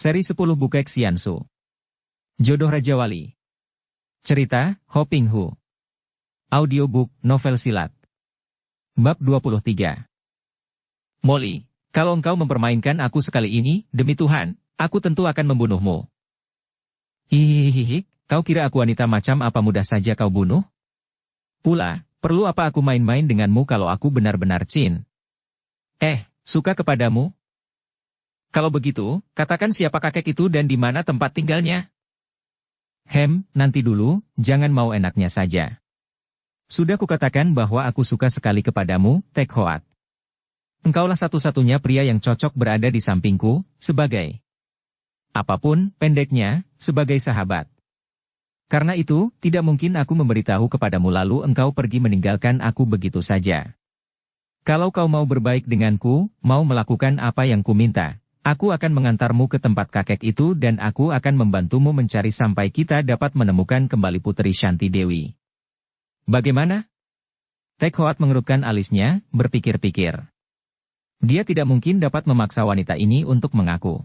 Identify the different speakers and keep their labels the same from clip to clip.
Speaker 1: Seri 10 Bukek Xiansu. Jodoh Raja Wali. Cerita, Ho Ping Hu. Audiobook, novel silat. Bab 23. Molly, kalau engkau mempermainkan aku sekali ini, demi Tuhan, aku tentu akan membunuhmu. Hihihihi, kau kira aku wanita macam apa mudah saja kau bunuh? Pula, perlu apa aku main-main denganmu kalau aku benar-benar Chin? Suka kepadamu? Kalau begitu, katakan siapa kakek itu dan di mana tempat tinggalnya? Nanti dulu, jangan mau enaknya saja. Sudah kukatakan bahwa aku suka sekali kepadamu, Tek Hoat. Engkaulah satu-satunya pria yang cocok berada di sampingku, sebagai apapun, pendeknya, sebagai sahabat. Karena itu, tidak mungkin aku memberitahu kepadamu lalu engkau pergi meninggalkan aku begitu saja. Kalau kau mau berbaik denganku, mau melakukan apa yang kuminta, aku akan mengantarmu ke tempat kakek itu dan aku akan membantumu mencari sampai kita dapat menemukan kembali Putri Shanti Dewi. Bagaimana? Tek Hoat mengerutkan alisnya, berpikir-pikir. Dia tidak mungkin dapat memaksa wanita ini untuk mengaku.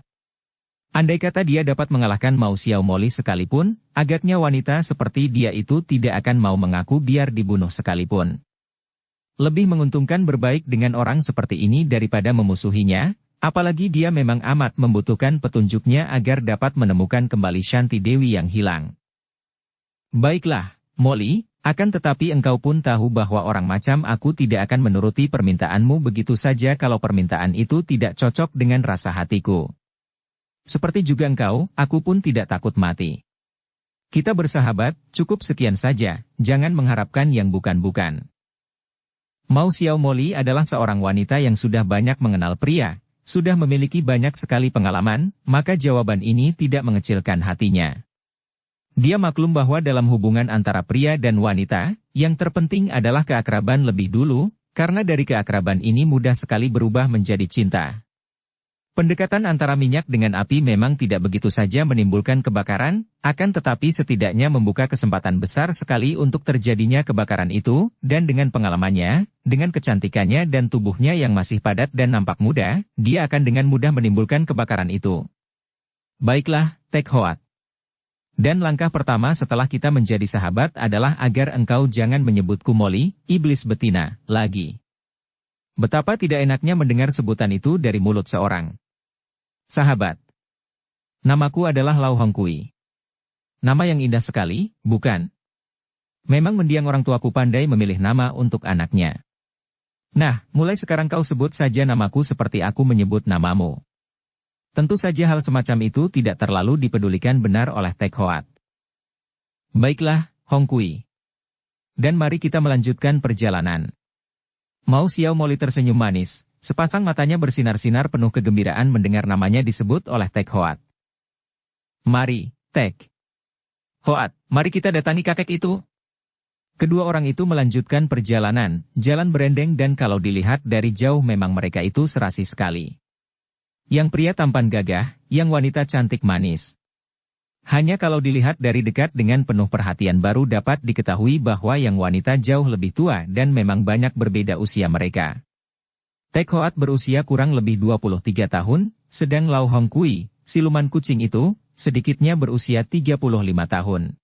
Speaker 1: Andai kata dia dapat mengalahkan Mao Xiao Moli sekalipun, agaknya wanita seperti dia itu tidak akan mau mengaku biar dibunuh sekalipun. Lebih menguntungkan berbaik dengan orang seperti ini daripada memusuhinya, apalagi dia memang amat membutuhkan petunjuknya agar dapat menemukan kembali Shanti Dewi yang hilang. Baiklah, Molly, akan tetapi engkau pun tahu bahwa orang macam aku tidak akan menuruti permintaanmu begitu saja kalau permintaan itu tidak cocok dengan rasa hatiku. Seperti juga engkau, aku pun tidak takut mati. Kita bersahabat, cukup sekian saja, jangan mengharapkan yang bukan-bukan. Mao Xiao Moli adalah seorang wanita yang sudah banyak mengenal pria, sudah memiliki banyak sekali pengalaman, maka jawaban ini tidak mengecilkan hatinya. Dia maklum bahwa dalam hubungan antara pria dan wanita, yang terpenting adalah keakraban lebih dulu, karena dari keakraban ini mudah sekali berubah menjadi cinta. Pendekatan antara minyak dengan api memang tidak begitu saja menimbulkan kebakaran, akan tetapi setidaknya membuka kesempatan besar sekali untuk terjadinya kebakaran itu, dan dengan pengalamannya, dengan kecantikannya dan tubuhnya yang masih padat dan nampak muda, dia akan dengan mudah menimbulkan kebakaran itu. Baiklah, Tek Hoat. Dan langkah pertama setelah kita menjadi sahabat adalah agar engkau jangan menyebutku Molly, iblis betina, lagi. Betapa tidak enaknya mendengar sebutan itu dari mulut seorang sahabat. Namaku adalah Lau Hongkui. Nama yang indah sekali, bukan? Memang mendiang orang tuaku pandai memilih nama untuk anaknya. Nah, mulai sekarang kau sebut saja namaku seperti aku menyebut namamu. Tentu saja hal semacam itu tidak terlalu dipedulikan benar oleh Tek Hoat. Baiklah, Hongkui. Dan mari kita melanjutkan perjalanan. Mao Xiao Moli tersenyum manis, sepasang matanya bersinar-sinar penuh kegembiraan mendengar namanya disebut oleh Tek Hoat. Mari, Tek Hoat, mari kita datangi kakek itu. Kedua orang itu melanjutkan perjalanan, jalan berendeng dan kalau dilihat dari jauh memang mereka itu serasi sekali. Yang pria tampan gagah, yang wanita cantik manis. Hanya kalau dilihat dari dekat dengan penuh perhatian baru dapat diketahui bahwa yang wanita jauh lebih tua dan memang banyak berbeda usia mereka. Tek Hoat berusia kurang lebih 23 tahun, sedang Lau Hongkui, siluman kucing itu, sedikitnya berusia 35 tahun.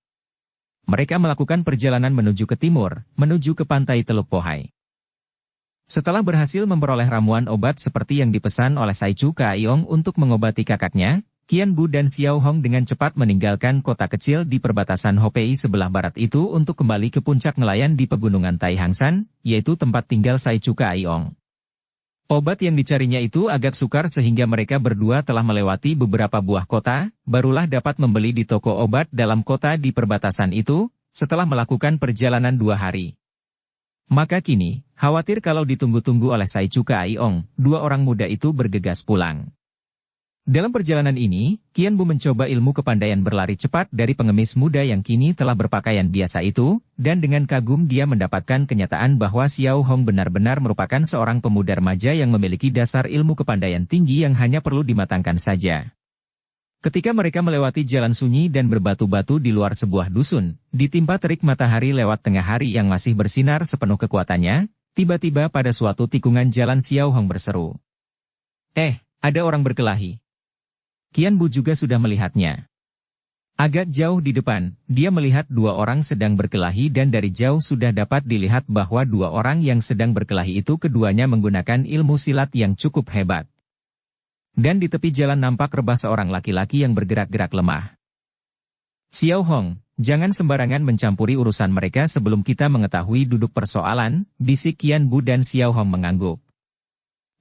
Speaker 1: Mereka melakukan perjalanan menuju ke timur, menuju ke pantai Teluk Pohai. Setelah berhasil memperoleh ramuan obat seperti yang dipesan oleh Sai Chu Kaiyong untuk mengobati kakaknya, Qian Bu dan Xiao Hong dengan cepat meninggalkan kota kecil di perbatasan Hopei sebelah barat itu untuk kembali ke puncak nelayan di pegunungan Tai Hang San, yaitu tempat tinggal Sai Chu Kaiyong. Obat yang dicarinya itu agak sukar sehingga mereka berdua telah melewati beberapa buah kota, barulah dapat membeli di toko obat dalam kota di perbatasan itu, setelah melakukan perjalanan 2 hari. Maka kini, khawatir kalau ditunggu-tunggu oleh Sai Chu Kaiyong, 2 orang muda itu bergegas pulang. Dalam perjalanan ini, Qian Bu mencoba ilmu kepandaian berlari cepat dari pengemis muda yang kini telah berpakaian biasa itu, dan dengan kagum dia mendapatkan kenyataan bahwa Xiao Hong benar-benar merupakan seorang pemuda remaja yang memiliki dasar ilmu kepandaian tinggi yang hanya perlu dimatangkan saja. Ketika mereka melewati jalan sunyi dan berbatu-batu di luar sebuah dusun, ditimpa terik matahari lewat tengah hari yang masih bersinar sepenuh kekuatannya, tiba-tiba pada suatu tikungan jalan Xiao Hong berseru. Ada orang berkelahi. Qian Bu juga sudah melihatnya. Agak jauh di depan, dia melihat dua orang sedang berkelahi dan dari jauh sudah dapat dilihat bahwa dua orang yang sedang berkelahi itu keduanya menggunakan ilmu silat yang cukup hebat. Dan di tepi jalan nampak rebah seorang laki-laki yang bergerak-gerak lemah. Xiao Hong, jangan sembarangan mencampuri urusan mereka sebelum kita mengetahui duduk persoalan, bisik Qian Bu dan Xiao Hong mengangguk.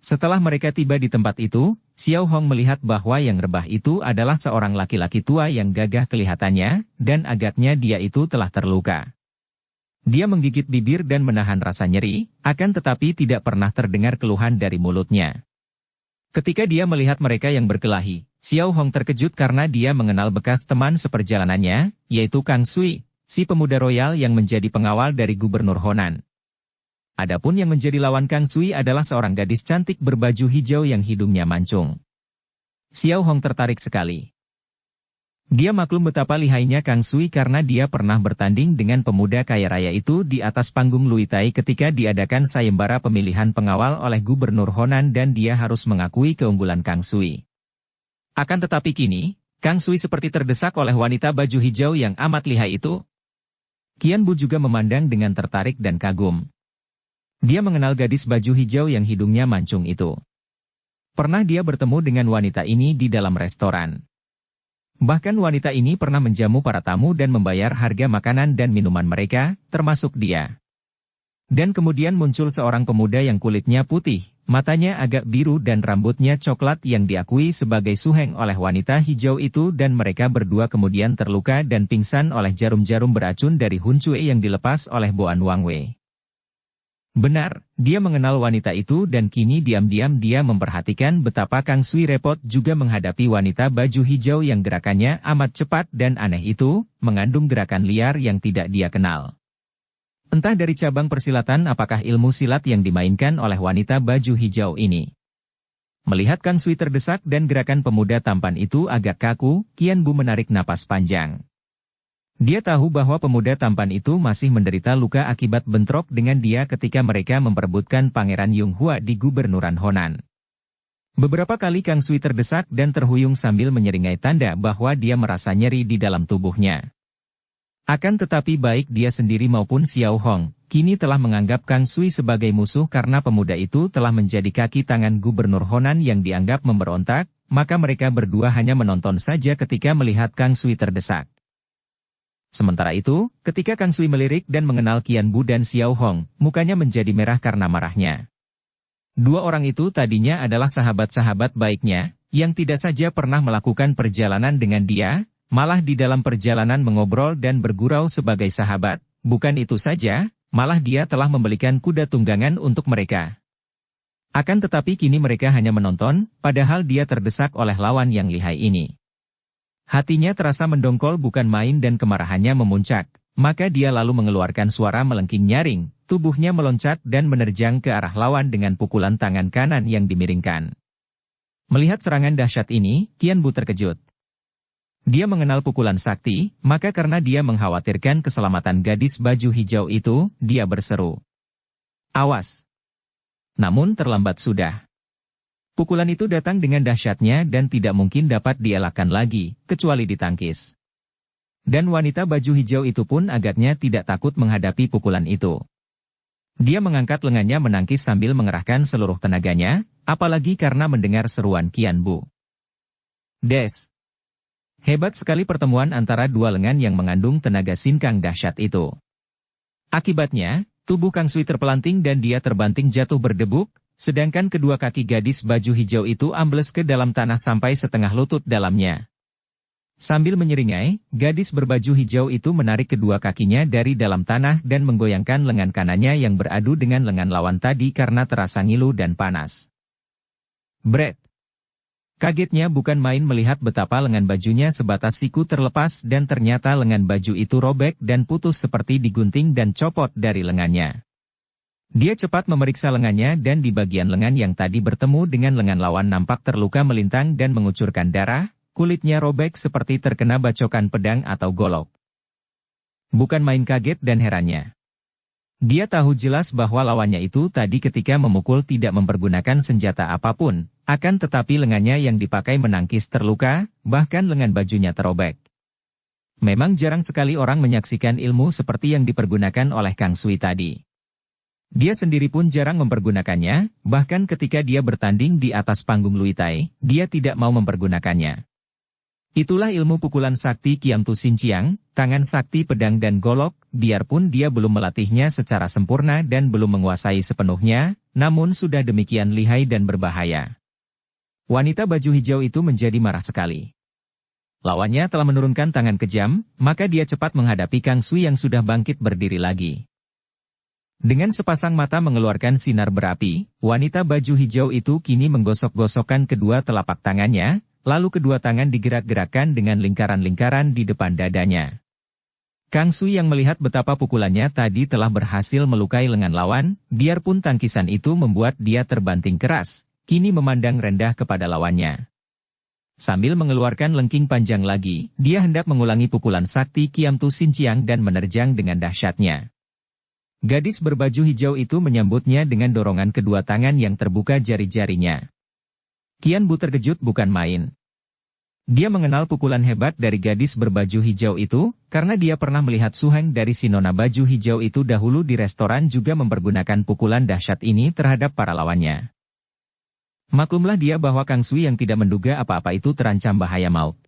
Speaker 1: Setelah mereka tiba di tempat itu, Xiao Hong melihat bahwa yang rebah itu adalah seorang laki-laki tua yang gagah kelihatannya, dan agaknya dia itu telah terluka. Dia menggigit bibir dan menahan rasa nyeri, akan tetapi tidak pernah terdengar keluhan dari mulutnya. Ketika dia melihat mereka yang berkelahi, Xiao Hong terkejut karena dia mengenal bekas teman seperjalanannya, yaitu Kang Sui, si pemuda royal yang menjadi pengawal dari Gubernur Honan. Adapun yang menjadi lawan Kang Sui adalah seorang gadis cantik berbaju hijau yang hidungnya mancung. Xiao Hong tertarik sekali. Dia maklum betapa lihainya Kang Sui karena dia pernah bertanding dengan pemuda kaya raya itu di atas panggung Luitai ketika diadakan sayembara pemilihan pengawal oleh Gubernur Honan dan dia harus mengakui keunggulan Kang Sui. Akan tetapi kini, Kang Sui seperti terdesak oleh wanita baju hijau yang amat lihai itu. Qian Bu juga memandang dengan tertarik dan kagum. Dia mengenal gadis baju hijau yang hidungnya mancung itu. Pernah dia bertemu dengan wanita ini di dalam restoran. Bahkan wanita ini pernah menjamu para tamu dan membayar harga makanan dan minuman mereka, termasuk dia. Dan kemudian muncul seorang pemuda yang kulitnya putih, matanya agak biru dan rambutnya coklat yang diakui sebagai suheng oleh wanita hijau itu dan mereka berdua kemudian terluka dan pingsan oleh jarum-jarum beracun dari Hun Cui yang dilepas oleh Boan Wang Wei. Benar, dia mengenal wanita itu dan kini diam-diam dia memperhatikan betapa Kang Sui repot juga menghadapi wanita baju hijau yang gerakannya amat cepat dan aneh itu, mengandung gerakan liar yang tidak dia kenal. Entah dari cabang persilatan apakah ilmu silat yang dimainkan oleh wanita baju hijau ini. Melihat Kang Sui terdesak dan gerakan pemuda tampan itu agak kaku, Qian Bu menarik napas panjang. Dia tahu bahwa pemuda tampan itu masih menderita luka akibat bentrok dengan dia ketika mereka memperebutkan Pangeran Yonghua di Gubernuran Honan. Beberapa kali Kang Sui terdesak dan terhuyung sambil menyeringai tanda bahwa dia merasa nyeri di dalam tubuhnya. Akan tetapi baik dia sendiri maupun Xiao Hong, kini telah menganggap Kang Sui sebagai musuh karena pemuda itu telah menjadi kaki tangan Gubernur Honan yang dianggap memberontak, maka mereka berdua hanya menonton saja ketika melihat Kang Sui terdesak. Sementara itu, ketika Kang Sui melirik dan mengenal Qian Bu dan Xiao Hong, mukanya menjadi merah karena marahnya. Dua orang itu tadinya adalah sahabat-sahabat baiknya, yang tidak saja pernah melakukan perjalanan dengan dia, malah di dalam perjalanan mengobrol dan bergurau sebagai sahabat. Bukan itu saja, malah dia telah membelikan kuda tunggangan untuk mereka. Akan tetapi kini mereka hanya menonton, padahal dia terdesak oleh lawan yang lihai ini. Hatinya terasa mendongkol bukan main dan kemarahannya memuncak, maka dia lalu mengeluarkan suara melengking nyaring, tubuhnya meloncat dan menerjang ke arah lawan dengan pukulan tangan kanan yang dimiringkan. Melihat serangan dahsyat ini, Qian Bu terkejut. Dia mengenal pukulan sakti, maka karena dia mengkhawatirkan keselamatan gadis baju hijau itu, dia berseru. Awas! Namun terlambat sudah. Pukulan itu datang dengan dahsyatnya dan tidak mungkin dapat dielakkan lagi, kecuali ditangkis. Dan wanita baju hijau itu pun agaknya tidak takut menghadapi pukulan itu. Dia mengangkat lengannya menangkis sambil mengerahkan seluruh tenaganya, apalagi karena mendengar seruan Qian Bu. Des! Hebat sekali pertemuan antara dua lengan yang mengandung tenaga sinkang dahsyat itu. Akibatnya, tubuh Kang Sui terpelanting dan dia terbanting jatuh berdebuk, sedangkan kedua kaki gadis baju hijau itu ambles ke dalam tanah sampai setengah lutut dalamnya. Sambil menyeringai, gadis berbaju hijau itu menarik kedua kakinya dari dalam tanah dan menggoyangkan lengan kanannya yang beradu dengan lengan lawan tadi karena terasa ngilu dan panas. Bret! Kagetnya bukan main melihat betapa lengan bajunya sebatas siku terlepas dan ternyata lengan baju itu robek dan putus seperti digunting dan copot dari lengannya. Dia cepat memeriksa lengannya dan di bagian lengan yang tadi bertemu dengan lengan lawan nampak terluka melintang dan mengucurkan darah, kulitnya robek seperti terkena bacokan pedang atau golok. Bukan main kaget dan herannya. Dia tahu jelas bahwa lawannya itu tadi ketika memukul tidak mempergunakan senjata apapun, akan tetapi lengannya yang dipakai menangkis terluka, bahkan lengan bajunya terobek. Memang jarang sekali orang menyaksikan ilmu seperti yang dipergunakan oleh Kang Sui tadi. Dia sendiri pun jarang mempergunakannya, bahkan ketika dia bertanding di atas panggung Luitai, dia tidak mau mempergunakannya. Itulah ilmu pukulan sakti Kiam Tu Sin Chiang, tangan sakti pedang dan golok, biarpun dia belum melatihnya secara sempurna dan belum menguasai sepenuhnya, namun sudah demikian lihai dan berbahaya. Wanita baju hijau itu menjadi marah sekali. Lawannya telah menurunkan tangan kejam, maka dia cepat menghadapi Kang Sui yang sudah bangkit berdiri lagi. Dengan sepasang mata mengeluarkan sinar berapi, wanita baju hijau itu kini menggosok-gosokkan kedua telapak tangannya, lalu kedua tangan digerak-gerakkan dengan lingkaran-lingkaran di depan dadanya. Kang Sui yang melihat betapa pukulannya tadi telah berhasil melukai lengan lawan, biarpun tangkisan itu membuat dia terbanting keras, kini memandang rendah kepada lawannya. Sambil mengeluarkan lengking panjang lagi, dia hendak mengulangi pukulan sakti Kiam Tu Sin Chiang dan menerjang dengan dahsyatnya. Gadis berbaju hijau itu menyambutnya dengan dorongan kedua tangan yang terbuka jari-jarinya. Qian Bu terkejut bukan main. Dia mengenal pukulan hebat dari gadis berbaju hijau itu, karena dia pernah melihat Su Heng dari si nona baju hijau itu dahulu di restoran juga mempergunakan pukulan dahsyat ini terhadap para lawannya. Maklumlah dia bahwa Kang Sui yang tidak menduga apa-apa itu terancam bahaya maut.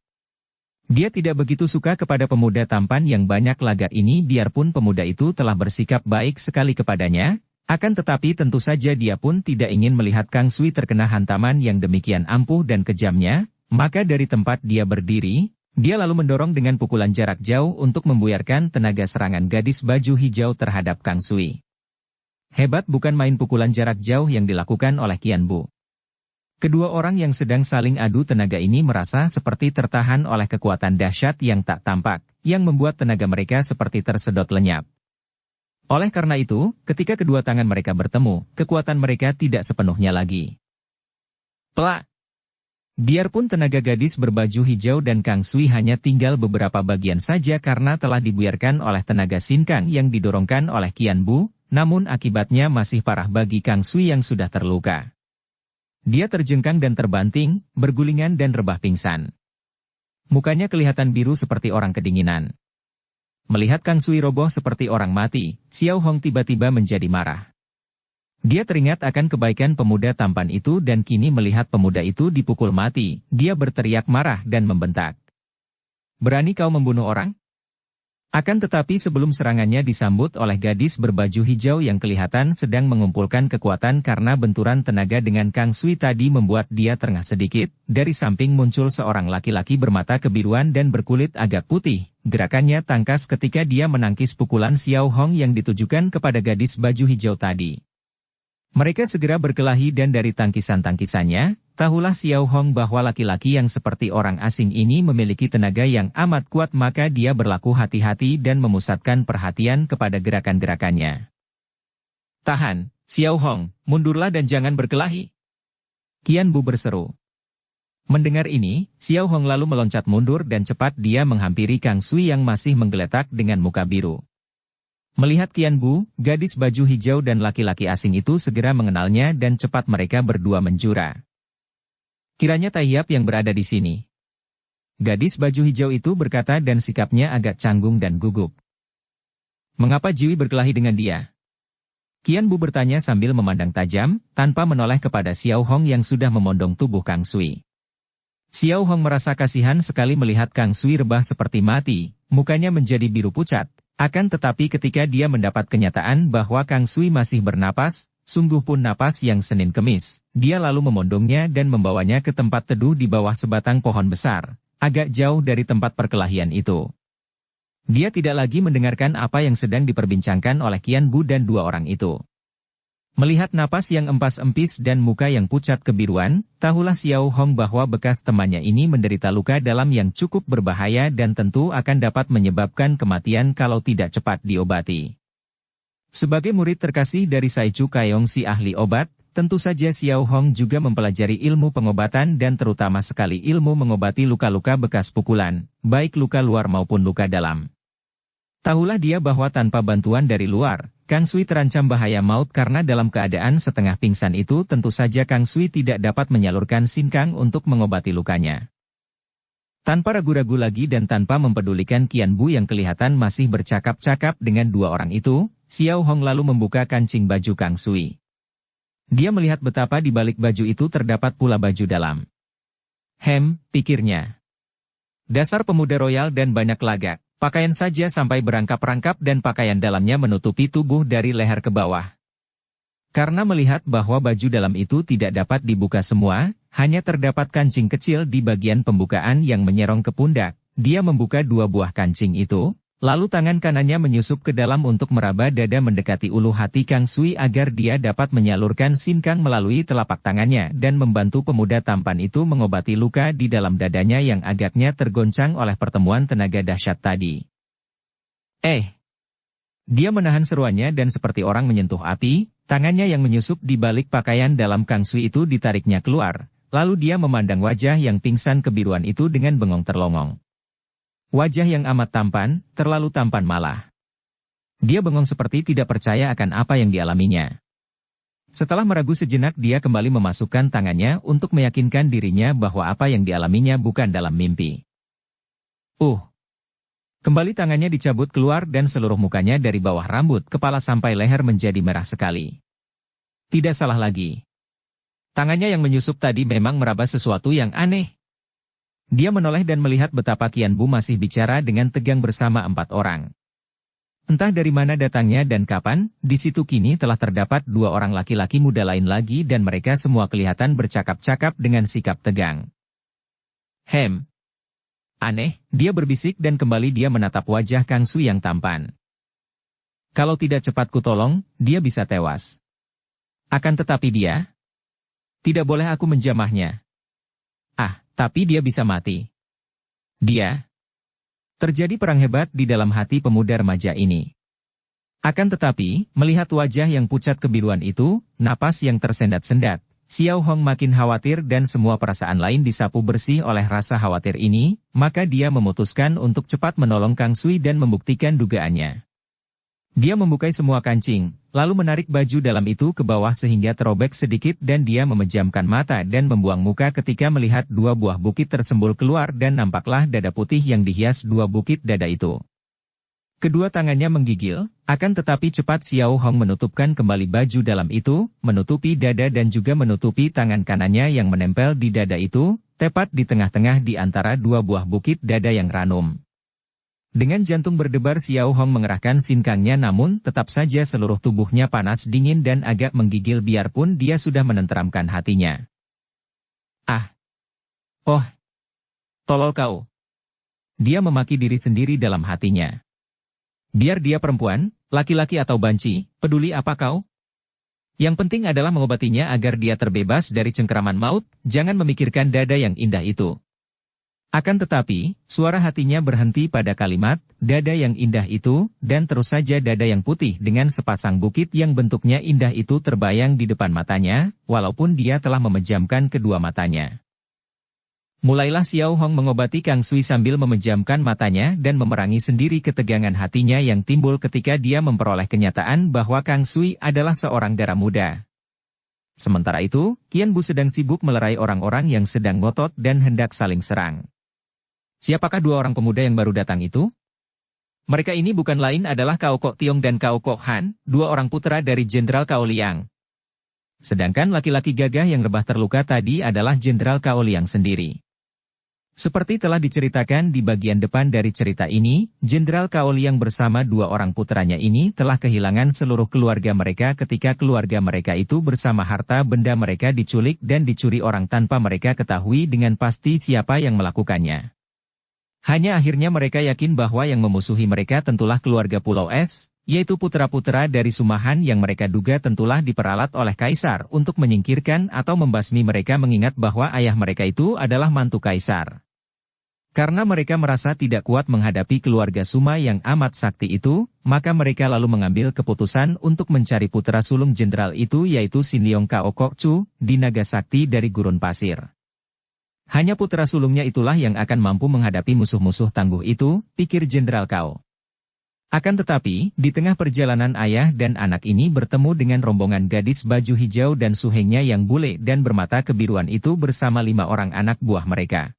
Speaker 1: Dia tidak begitu suka kepada pemuda tampan yang banyak lagar ini biarpun pemuda itu telah bersikap baik sekali kepadanya, akan tetapi tentu saja dia pun tidak ingin melihat Kang Sui terkena hantaman yang demikian ampuh dan kejamnya, maka dari tempat dia berdiri, dia lalu mendorong dengan pukulan jarak jauh untuk membuyarkan tenaga serangan gadis baju hijau terhadap Kang Sui. Hebat bukan main pukulan jarak jauh yang dilakukan oleh Qian Bu. Kedua orang yang sedang saling adu tenaga ini merasa seperti tertahan oleh kekuatan dahsyat yang tak tampak, yang membuat tenaga mereka seperti tersedot lenyap. Oleh karena itu, ketika kedua tangan mereka bertemu, kekuatan mereka tidak sepenuhnya lagi. Plak! Biarpun tenaga gadis berbaju hijau dan Kang Sui hanya tinggal beberapa bagian saja karena telah dibuyarkan oleh tenaga Sin Kang yang didorongkan oleh Qian Bu, namun akibatnya masih parah bagi Kang Sui yang sudah terluka. Dia terjengkang dan terbanting, bergulingan dan rebah pingsan. Mukanya kelihatan biru seperti orang kedinginan. Melihat Kang Sui roboh seperti orang mati, Xiao Hong tiba-tiba menjadi marah. Dia teringat akan kebaikan pemuda tampan itu dan kini melihat pemuda itu dipukul mati, dia berteriak marah dan membentak. Berani kau membunuh orang? Akan tetapi sebelum serangannya disambut oleh gadis berbaju hijau yang kelihatan sedang mengumpulkan kekuatan karena benturan tenaga dengan Kang Sui tadi membuat dia terengah sedikit, dari samping muncul seorang laki-laki bermata kebiruan dan berkulit agak putih, gerakannya tangkas ketika dia menangkis pukulan Xiao Hong yang ditujukan kepada gadis baju hijau tadi. Mereka segera berkelahi dan dari tangkisan-tangkisannya, tahulah Xiao Hong bahwa laki-laki yang seperti orang asing ini memiliki tenaga yang amat kuat maka dia berlaku hati-hati dan memusatkan perhatian kepada gerakan-gerakannya. Tahan, Xiao Hong, mundurlah dan jangan berkelahi. Qian Bu berseru. Mendengar ini, Xiao Hong lalu meloncat mundur dan cepat dia menghampiri Kang Sui yang masih menggeletak dengan muka biru. Melihat Qian Bu, gadis baju hijau dan laki-laki asing itu segera mengenalnya dan cepat mereka berdua menjura. Kiranya Taiyap yang berada di sini. Gadis baju hijau itu berkata dan sikapnya agak canggung dan gugup. Mengapa Jiwi berkelahi dengan dia? Qian Bu bertanya sambil memandang tajam, tanpa menoleh kepada Xiao Hong yang sudah memondong tubuh Kang Sui. Xiao Hong merasa kasihan sekali melihat Kang Sui rebah seperti mati, mukanya menjadi biru pucat. Akan tetapi ketika dia mendapat kenyataan bahwa Kang Sui masih bernapas, sungguh pun napas yang Senin Kemis, dia lalu memondongnya dan membawanya ke tempat teduh di bawah sebatang pohon besar, agak jauh dari tempat perkelahian itu. Dia tidak lagi mendengarkan apa yang sedang diperbincangkan oleh Qian Bu dan dua orang itu. Melihat napas yang empas-empis dan muka yang pucat kebiruan, tahulah Xiao Hong bahwa bekas temannya ini menderita luka dalam yang cukup berbahaya dan tentu akan dapat menyebabkan kematian kalau tidak cepat diobati. Sebagai murid terkasih dari Sai Chu Kayong si ahli obat, tentu saja Xiao Hong juga mempelajari ilmu pengobatan dan terutama sekali ilmu mengobati luka-luka bekas pukulan, baik luka luar maupun luka dalam. Tahulah dia bahwa tanpa bantuan dari luar, Kang Sui terancam bahaya maut karena dalam keadaan setengah pingsan itu tentu saja Kang Sui tidak dapat menyalurkan Sin Kang untuk mengobati lukanya. Tanpa ragu-ragu lagi dan tanpa mempedulikan Qian Bu yang kelihatan masih bercakap-cakap dengan dua orang itu, Xiao Hong lalu membuka kancing baju Kang Sui. Dia melihat betapa di balik baju itu terdapat pula baju dalam. Pikirnya. Dasar pemuda royal dan banyak lagak. Pakaian saja sampai berangkap-rangkap dan pakaian dalamnya menutupi tubuh dari leher ke bawah. Karena melihat bahwa baju dalam itu tidak dapat dibuka semua, hanya terdapat kancing kecil di bagian pembukaan yang menyerong ke pundak, dia membuka dua buah kancing itu, lalu tangan kanannya menyusup ke dalam untuk meraba dada mendekati ulu hati Kang Sui agar dia dapat menyalurkan Sin Kang melalui telapak tangannya dan membantu pemuda tampan itu mengobati luka di dalam dadanya yang agaknya tergoncang oleh pertemuan tenaga dahsyat tadi. Dia menahan seruannya dan seperti orang menyentuh api, tangannya yang menyusup di balik pakaian dalam Kang Sui itu ditariknya keluar, lalu dia memandang wajah yang pingsan kebiruan itu dengan bengong terlongong. Wajah yang amat tampan, terlalu tampan malah. Dia bengong seperti tidak percaya akan apa yang dialaminya. Setelah meragu sejenak dia kembali memasukkan tangannya untuk meyakinkan dirinya bahwa apa yang dialaminya bukan dalam mimpi. Kembali tangannya dicabut keluar dan seluruh mukanya dari bawah rambut kepala sampai leher menjadi merah sekali. Tidak salah lagi. Tangannya yang menyusup tadi memang meraba sesuatu yang aneh. Dia menoleh dan melihat betapa Qian Bu masih bicara dengan tegang bersama 4 orang. Entah dari mana datangnya dan kapan, di situ kini telah terdapat 2 orang laki-laki muda lain lagi dan mereka semua kelihatan bercakap-cakap dengan sikap tegang. Aneh, dia berbisik dan kembali dia menatap wajah Kang Sui yang tampan. Kalau tidak cepat kutolong, dia bisa tewas. Akan tetapi dia, tidak boleh aku menjamahnya. Tapi dia bisa mati. Terjadi perang hebat di dalam hati pemuda remaja ini. Akan tetapi, melihat wajah yang pucat kebiruan itu, napas yang tersendat-sendat, Xiao Hong makin khawatir dan semua perasaan lain disapu bersih oleh rasa khawatir ini, maka dia memutuskan untuk cepat menolong Kang Sui dan membuktikan dugaannya. Dia membukai semua kancing, lalu menarik baju dalam itu ke bawah sehingga terobek sedikit dan dia memejamkan mata dan membuang muka ketika melihat 2 buah bukit tersembul keluar dan nampaklah dada putih yang dihias 2 bukit dada itu. Kedua tangannya menggigil, akan tetapi cepat Xiao Hong menutupkan kembali baju dalam itu, menutupi dada dan juga menutupi tangan kanannya yang menempel di dada itu, tepat di tengah-tengah di antara 2 buah bukit dada yang ranum. Dengan jantung berdebar Xiao Hong mengerahkan Sin Kangnya namun tetap saja seluruh tubuhnya panas dingin dan agak menggigil biarpun dia sudah menenteramkan hatinya. Tolol kau. Dia memaki diri sendiri dalam hatinya. Biar dia perempuan, laki-laki atau banci, peduli apa kau? Yang penting adalah mengobatinya agar dia terbebas dari cengkeraman maut, jangan memikirkan dada yang indah itu. Akan tetapi, suara hatinya berhenti pada kalimat, dada yang indah itu, dan terus saja dada yang putih dengan sepasang bukit yang bentuknya indah itu terbayang di depan matanya, walaupun dia telah memejamkan kedua matanya. Mulailah Xiao Hong mengobati Kang Sui sambil memejamkan matanya dan memerangi sendiri ketegangan hatinya yang timbul ketika dia memperoleh kenyataan bahwa Kang Sui adalah seorang darah muda. Sementara itu, Qian Bu sedang sibuk melerai orang-orang yang sedang ngotot dan hendak saling serang. Siapakah 2 orang pemuda yang baru datang itu? Mereka ini bukan lain adalah Cao Kok Tiong dan Cao Kok Han, 2 orang putra dari Jenderal Cao Liang. Sedangkan laki-laki gagah yang rebah terluka tadi adalah Jenderal Cao Liang sendiri. Seperti telah diceritakan di bagian depan dari cerita ini, Jenderal Cao Liang bersama 2 orang putranya ini telah kehilangan seluruh keluarga mereka ketika keluarga mereka itu bersama harta benda mereka diculik dan dicuri orang tanpa mereka ketahui dengan pasti siapa yang melakukannya. Hanya akhirnya mereka yakin bahwa yang memusuhi mereka tentulah keluarga Pulau Es, yaitu putra-putra dari Sumahan yang mereka duga tentulah diperalat oleh Kaisar untuk menyingkirkan atau membasmi mereka mengingat bahwa ayah mereka itu adalah mantu Kaisar. Karena mereka merasa tidak kuat menghadapi keluarga Suma yang amat sakti itu, maka mereka lalu mengambil keputusan untuk mencari putra sulung jenderal itu yaitu Sin Leong Cao Kok Chu, di Naga Sakti dari Gurun Pasir. Hanya putra sulungnya itulah yang akan mampu menghadapi musuh-musuh tangguh itu, pikir Jenderal Cao. Akan tetapi, di tengah perjalanan ayah dan anak ini bertemu dengan rombongan gadis baju hijau dan suhengnya yang bule dan bermata kebiruan itu bersama 5 orang anak buah mereka.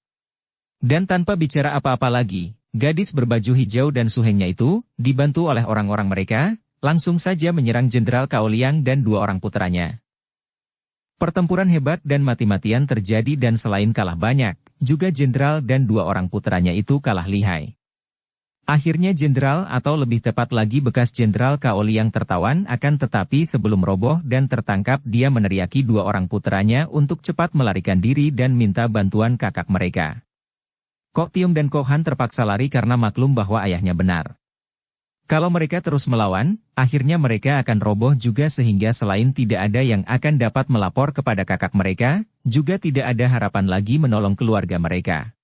Speaker 1: Dan tanpa bicara apa-apa lagi, gadis berbaju hijau dan suhengnya itu, dibantu oleh orang-orang mereka, langsung saja menyerang Jenderal Cao Liang dan 2 orang puteranya. Pertempuran hebat dan mati-matian terjadi dan selain kalah banyak, juga jenderal dan 2 orang puteranya itu kalah lihai. Akhirnya jenderal atau lebih tepat lagi bekas jenderal Cao Liang tertawan akan tetapi sebelum roboh dan tertangkap dia meneriaki 2 orang puteranya untuk cepat melarikan diri dan minta bantuan kakak mereka. Kok Tiong dan Kok Han terpaksa lari karena maklum bahwa ayahnya benar. Kalau mereka terus melawan, akhirnya mereka akan roboh juga sehingga selain tidak ada yang akan dapat melapor kepada kakak mereka, juga tidak ada harapan lagi menolong keluarga mereka.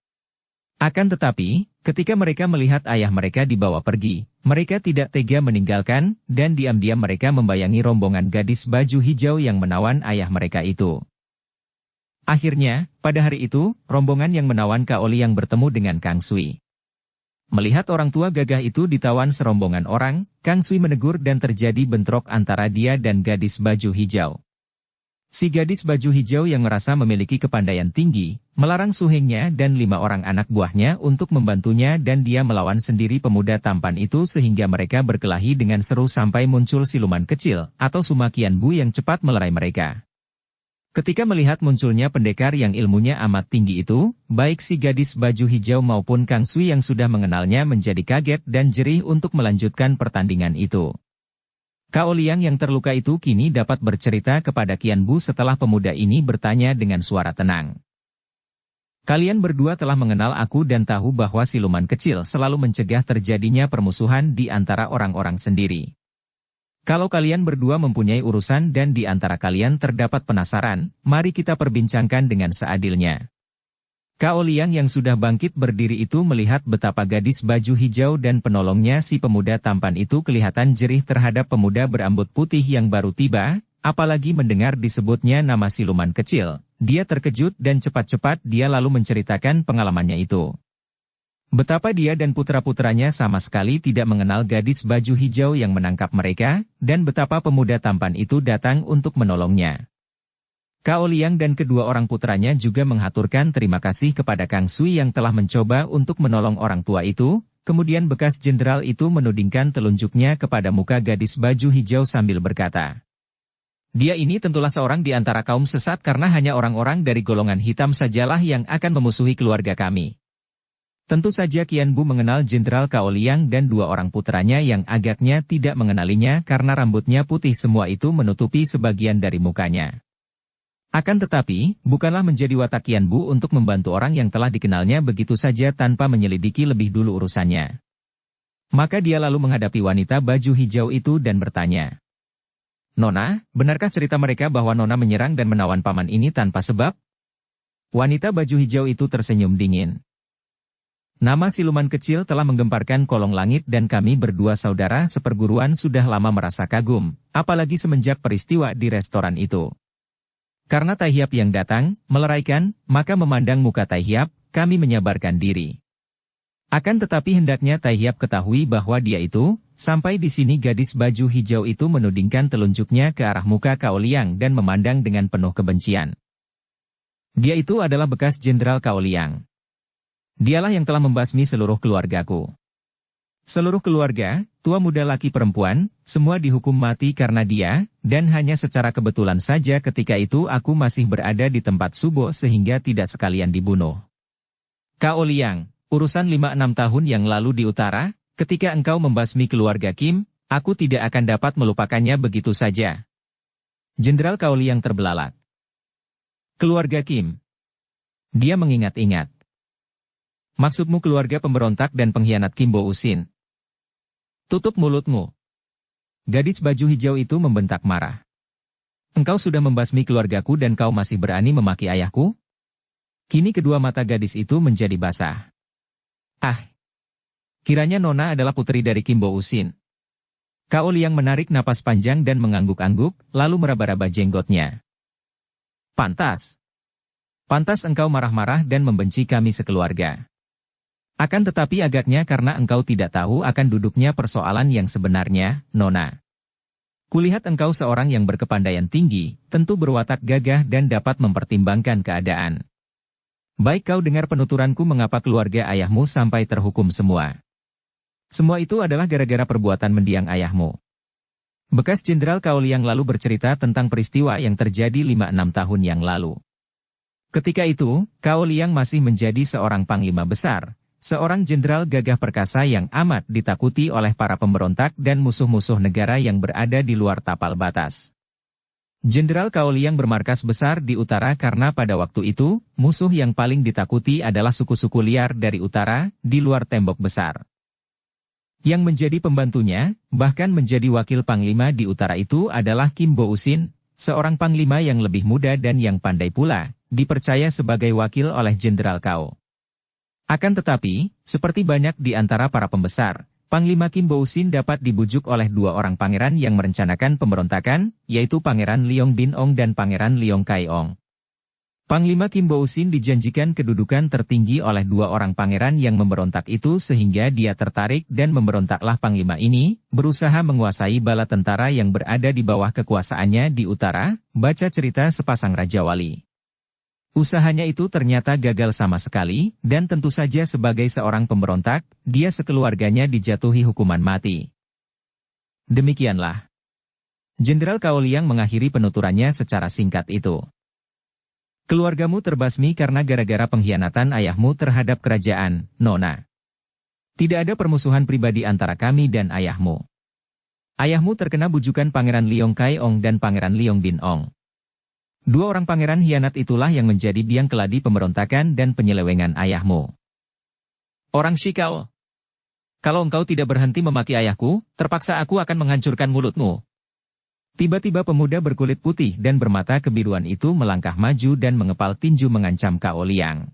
Speaker 1: Akan tetapi, ketika mereka melihat ayah mereka dibawa pergi, mereka tidak tega meninggalkan, dan diam-diam mereka membayangi rombongan gadis baju hijau yang menawan ayah mereka itu. Akhirnya, pada hari itu, rombongan yang menawan Cao Liang bertemu dengan Kang Sui. Melihat orang tua gagah itu ditawan serombongan orang, Kang Sui menegur dan terjadi bentrok antara dia dan gadis baju hijau. Si gadis baju hijau yang merasa memiliki kepandaian tinggi, melarang suhengnya dan 5 orang anak buahnya untuk membantunya dan dia melawan sendiri pemuda tampan itu sehingga mereka berkelahi dengan seru sampai muncul siluman kecil, atau Sumakian Bu yang cepat melerai mereka. Ketika melihat munculnya pendekar yang ilmunya amat tinggi itu, baik si gadis baju hijau maupun Kang Sui yang sudah mengenalnya menjadi kaget dan jerih untuk melanjutkan pertandingan itu. Cao Liang yang terluka itu kini dapat bercerita kepada Qian Bu setelah pemuda ini bertanya dengan suara tenang. Kalian berdua telah mengenal aku dan tahu bahwa siluman kecil selalu mencegah terjadinya permusuhan di antara orang-orang sendiri. Kalau kalian berdua mempunyai urusan dan di antara kalian terdapat penasaran, mari kita perbincangkan dengan seadilnya. Cao Liang yang sudah bangkit berdiri itu melihat betapa gadis baju hijau dan penolongnya si pemuda tampan itu kelihatan jerih terhadap pemuda berambut putih yang baru tiba, apalagi mendengar disebutnya nama siluman kecil. Dia terkejut dan cepat-cepat dia lalu menceritakan pengalamannya itu. Betapa dia dan putra-putranya sama sekali tidak mengenal gadis baju hijau yang menangkap mereka, dan betapa pemuda tampan itu datang untuk menolongnya. Cao Liang dan kedua orang putranya juga menghaturkan terima kasih kepada Kang Sui yang telah mencoba untuk menolong orang tua itu, kemudian bekas jenderal itu menudingkan telunjuknya kepada muka gadis baju hijau sambil berkata, "Dia ini tentulah seorang di antara kaum sesat karena hanya orang-orang dari golongan hitam sajalah yang akan memusuhi keluarga kami." Tentu saja Qian Bu mengenal Jenderal Cao Liang dan 2 orang putranya yang agaknya tidak mengenalinya karena rambutnya putih semua itu menutupi sebagian dari mukanya. Akan tetapi, bukanlah menjadi watak Qian Bu untuk membantu orang yang telah dikenalnya begitu saja tanpa menyelidiki lebih dulu urusannya. Maka dia lalu menghadapi wanita baju hijau itu dan bertanya, "Nona, benarkah cerita mereka bahwa Nona menyerang dan menawan paman ini tanpa sebab?" Wanita baju hijau itu tersenyum dingin. "Nama siluman kecil telah menggemparkan kolong langit dan kami berdua saudara seperguruan sudah lama merasa kagum, apalagi semenjak peristiwa di restoran itu. Karena Tai Hiap yang datang, meleraikan, maka memandang muka Tai Hiap, kami menyabarkan diri. Akan tetapi hendaknya Tai Hiap ketahui bahwa dia itu, sampai di sini gadis baju hijau itu menudingkan telunjuknya ke arah muka Cao Liang dan memandang dengan penuh kebencian. Dia itu adalah bekas Jenderal Cao Liang. Dialah yang telah membasmi seluruh keluargaku. Seluruh keluarga, tua muda laki perempuan, semua dihukum mati karena dia, dan hanya secara kebetulan saja ketika itu aku masih berada di tempat subuh sehingga tidak sekalian dibunuh. Cao Liang, urusan 5-6 tahun yang lalu di utara, ketika engkau membasmi keluarga Kim, aku tidak akan dapat melupakannya begitu saja." Jenderal Cao Liang terbelalak. "Keluarga Kim?" Dia mengingat-ingat. "Maksudmu keluarga pemberontak dan pengkhianat Kim Bo Usin?" "Tutup mulutmu." Gadis baju hijau itu membentak marah. "Engkau sudah membasmi keluargaku dan kau masih berani memaki ayahku?" Kini kedua mata gadis itu menjadi basah. "Ah, kiranya Nona adalah putri dari Kim Bo Usin." Cao Liang menarik napas panjang dan mengangguk-angguk, lalu meraba-raba jenggotnya. Pantas engkau marah-marah dan membenci kami sekeluarga." Akan tetapi agaknya karena engkau tidak tahu akan duduknya persoalan yang sebenarnya, Nona. Kulihat engkau seorang yang berkepandaian tinggi, tentu berwatak gagah dan dapat mempertimbangkan keadaan. Baik kau dengar penuturanku mengapa keluarga ayahmu sampai terhukum semua. Semua itu adalah gara-gara perbuatan mendiang ayahmu. Bekas Jenderal Cao Liang lalu bercerita tentang peristiwa yang terjadi 5-6 tahun yang lalu. Ketika itu, Cao Liang masih menjadi seorang panglima besar, seorang jenderal gagah perkasa yang amat ditakuti oleh para pemberontak dan musuh-musuh negara yang berada di luar tapal batas. Jenderal Cao Liang bermarkas besar di utara karena pada waktu itu, musuh yang paling ditakuti adalah suku-suku liar dari utara, di luar tembok besar. Yang menjadi pembantunya, bahkan menjadi wakil panglima di utara itu adalah Kim Bo Usin, seorang panglima yang lebih muda dan yang pandai pula, dipercaya sebagai wakil oleh Jenderal Cao. Akan tetapi, seperti banyak di antara para pembesar, Panglima Kim Bo Usin dapat dibujuk oleh dua orang pangeran yang merencanakan pemberontakan, yaitu Pangeran Liong Bin Ong dan Pangeran Liong Kai Ong. Panglima Kim Bo Usin dijanjikan kedudukan tertinggi oleh dua orang pangeran yang memberontak itu sehingga dia tertarik dan memberontaklah panglima ini, berusaha menguasai bala tentara yang berada di bawah kekuasaannya di utara, baca cerita sepasang Raja Wali. Usahanya itu ternyata gagal sama sekali, dan tentu saja sebagai seorang pemberontak, dia sekeluarganya dijatuhi hukuman mati. Demikianlah. Jenderal Cao Liang mengakhiri penuturannya secara singkat itu. Keluargamu terbasmi karena gara-gara pengkhianatan ayahmu terhadap kerajaan, Nona. Tidak ada permusuhan pribadi antara kami dan ayahmu. Ayahmu terkena bujukan Pangeran Liong Kai Ong dan Pangeran Liong Bin Ong. Dua orang pangeran hianat itulah yang menjadi biang keladi pemberontakan dan penyelewengan ayahmu. Orang Shikao. Kalau engkau tidak berhenti memaki ayahku, terpaksa aku akan menghancurkan mulutmu. Tiba-tiba pemuda berkulit putih dan bermata kebiruan itu melangkah maju dan mengepal tinju mengancam Cao Liang.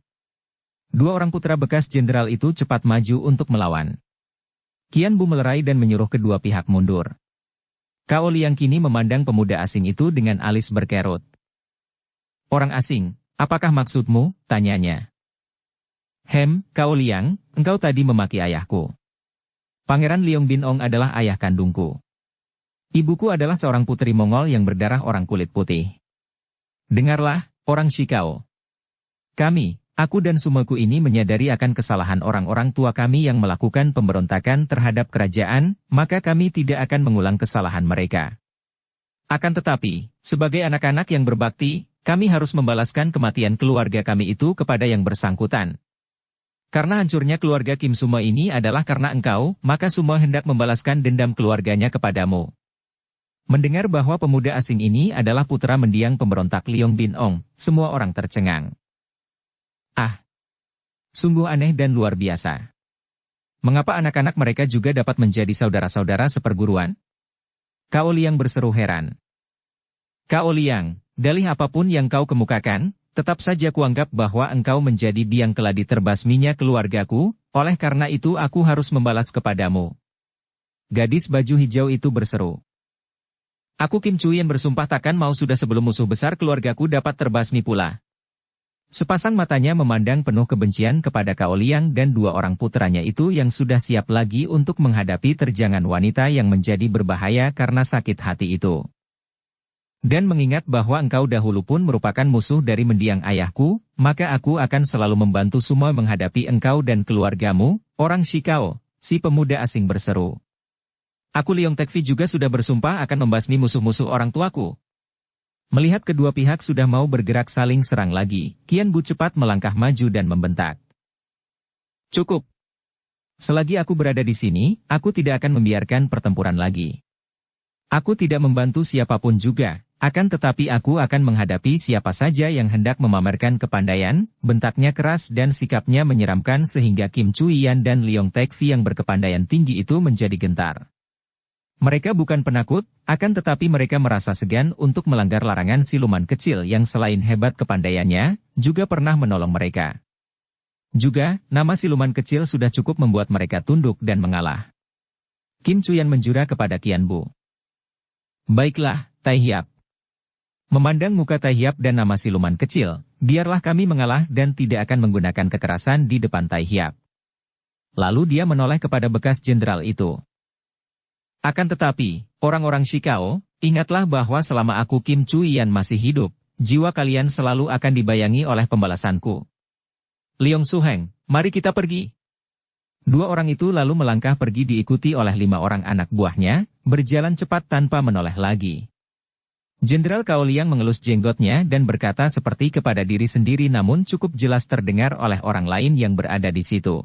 Speaker 1: Dua orang putra bekas jenderal itu cepat maju untuk melawan. Qian Bu melerai dan menyuruh kedua pihak mundur. Cao Liang kini memandang pemuda asing itu dengan alis berkerut. Orang asing, apakah maksudmu? Tanyanya. Cao Liang, engkau tadi memaki ayahku. Pangeran Liong Bin Ong adalah ayah kandungku. Ibuku adalah seorang putri Mongol yang berdarah orang kulit putih. Dengarlah, orang Shikao. Aku dan sumaku ini menyadari akan kesalahan orang-orang tua kami yang melakukan pemberontakan terhadap kerajaan, maka kami tidak akan mengulang kesalahan mereka. Akan tetapi, sebagai anak-anak yang berbakti, kami harus membalaskan kematian keluarga kami itu kepada yang bersangkutan. Karena hancurnya keluarga Kim Sumo ini adalah karena engkau, maka Sumo hendak membalaskan dendam keluarganya kepadamu. Mendengar bahwa pemuda asing ini adalah putra mendiang pemberontak Liong Bin Ong, semua orang tercengang. Sungguh aneh dan luar biasa. Mengapa anak-anak mereka juga dapat menjadi saudara-saudara seperguruan? Cao Liang berseru heran. Cao Liang, dalih apapun yang kau kemukakan, tetap saja kuanggap bahwa engkau menjadi biang keladi terbasminya keluargaku, oleh karena itu aku harus membalas kepadamu. Gadis baju hijau itu berseru. Aku Kim Chuyen bersumpah takkan mau sudah sebelum musuh besar keluargaku dapat terbasmi pula. Sepasang matanya memandang penuh kebencian kepada Cao Liang dan dua orang putranya itu yang sudah siap lagi untuk menghadapi terjangan wanita yang menjadi berbahaya karena sakit hati itu. Dan mengingat bahwa engkau dahulu pun merupakan musuh dari mendiang ayahku, maka aku akan selalu membantu Sumo menghadapi engkau dan keluargamu, orang Shikao, si pemuda asing berseru. Aku Liong Tekfi juga sudah bersumpah akan membasmi musuh-musuh orang tuaku. Melihat kedua pihak sudah mau bergerak saling serang lagi, Qian Bu cepat melangkah maju dan membentak. Cukup. Selagi aku berada di sini, aku tidak akan membiarkan pertempuran lagi. Aku tidak membantu siapapun juga, akan tetapi aku akan menghadapi siapa saja yang hendak memamerkan kepandaian, bentaknya keras dan sikapnya menyeramkan sehingga Kim Chuyen dan Liong Tekfi yang berkepandaian tinggi itu menjadi gentar. Mereka bukan penakut, akan tetapi mereka merasa segan untuk melanggar larangan siluman kecil yang selain hebat kepandaiannya, juga pernah menolong mereka. Juga, nama siluman kecil sudah cukup membuat mereka tunduk dan mengalah. Kim Chuyen menjura kepada Qian Bu. Baiklah, Tai Hiap. Memandang muka Tai Hiap dan nama siluman kecil, biarlah kami mengalah dan tidak akan menggunakan kekerasan di depan Tai Hiap. Lalu dia menoleh kepada bekas jenderal itu. Akan tetapi, orang-orang Shikao, ingatlah bahwa selama aku Kim Chuyan masih hidup, jiwa kalian selalu akan dibayangi oleh pembalasanku. Leong Suheng, mari kita pergi. Dua orang itu lalu melangkah pergi diikuti oleh 5 orang anak buahnya, berjalan cepat tanpa menoleh lagi. Jenderal Cao Liang mengelus jenggotnya dan berkata seperti kepada diri sendiri namun cukup jelas terdengar oleh orang lain yang berada di situ.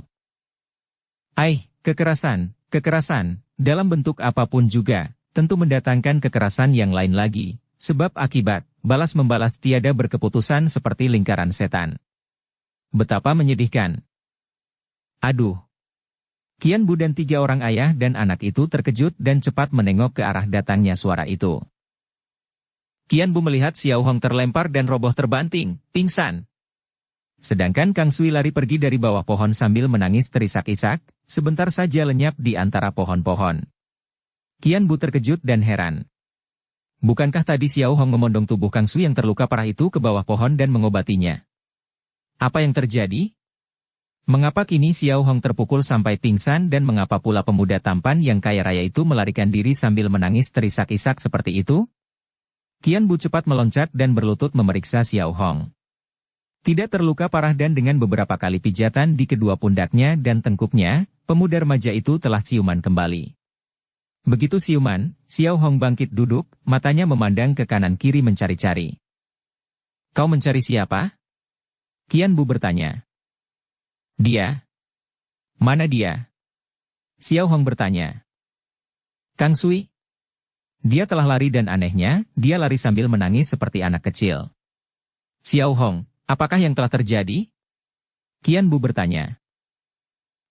Speaker 1: Kekerasan, kekerasan, dalam bentuk apapun juga, tentu mendatangkan kekerasan yang lain lagi, sebab akibat, balas-membalas tiada berkeputusan seperti lingkaran setan. Betapa menyedihkan. Aduh. Qian Bu dan 3 orang ayah dan anak itu terkejut dan cepat menengok ke arah datangnya suara itu. Qian Bu melihat Xiao Hong terlempar dan roboh terbanting, pingsan. Sedangkan Kang Sui lari pergi dari bawah pohon sambil menangis terisak-isak, sebentar saja lenyap di antara pohon-pohon. Qian Bu terkejut dan heran. Bukankah tadi Xiao Hong memondong tubuh Kang Sui yang terluka parah itu ke bawah pohon dan mengobatinya? Apa yang terjadi? Mengapa kini Xiao Hong terpukul sampai pingsan dan mengapa pula pemuda tampan yang kaya raya itu melarikan diri sambil menangis terisak-isak seperti itu? Qian Bu cepat meloncat dan berlutut memeriksa Xiao Hong. Tidak terluka parah dan dengan beberapa kali pijatan di kedua pundaknya dan tengkuknya, pemuda remaja itu telah siuman kembali. Begitu siuman, Xiao Hong bangkit duduk, matanya memandang ke kanan kiri mencari-cari. Kau mencari siapa? Qian Bu bertanya. Dia? Mana dia? Xiao Hong bertanya. Kang Sui. Dia telah lari dan anehnya, dia lari sambil menangis seperti anak kecil. Xiao Hong, apakah yang telah terjadi? Qian Bu bertanya.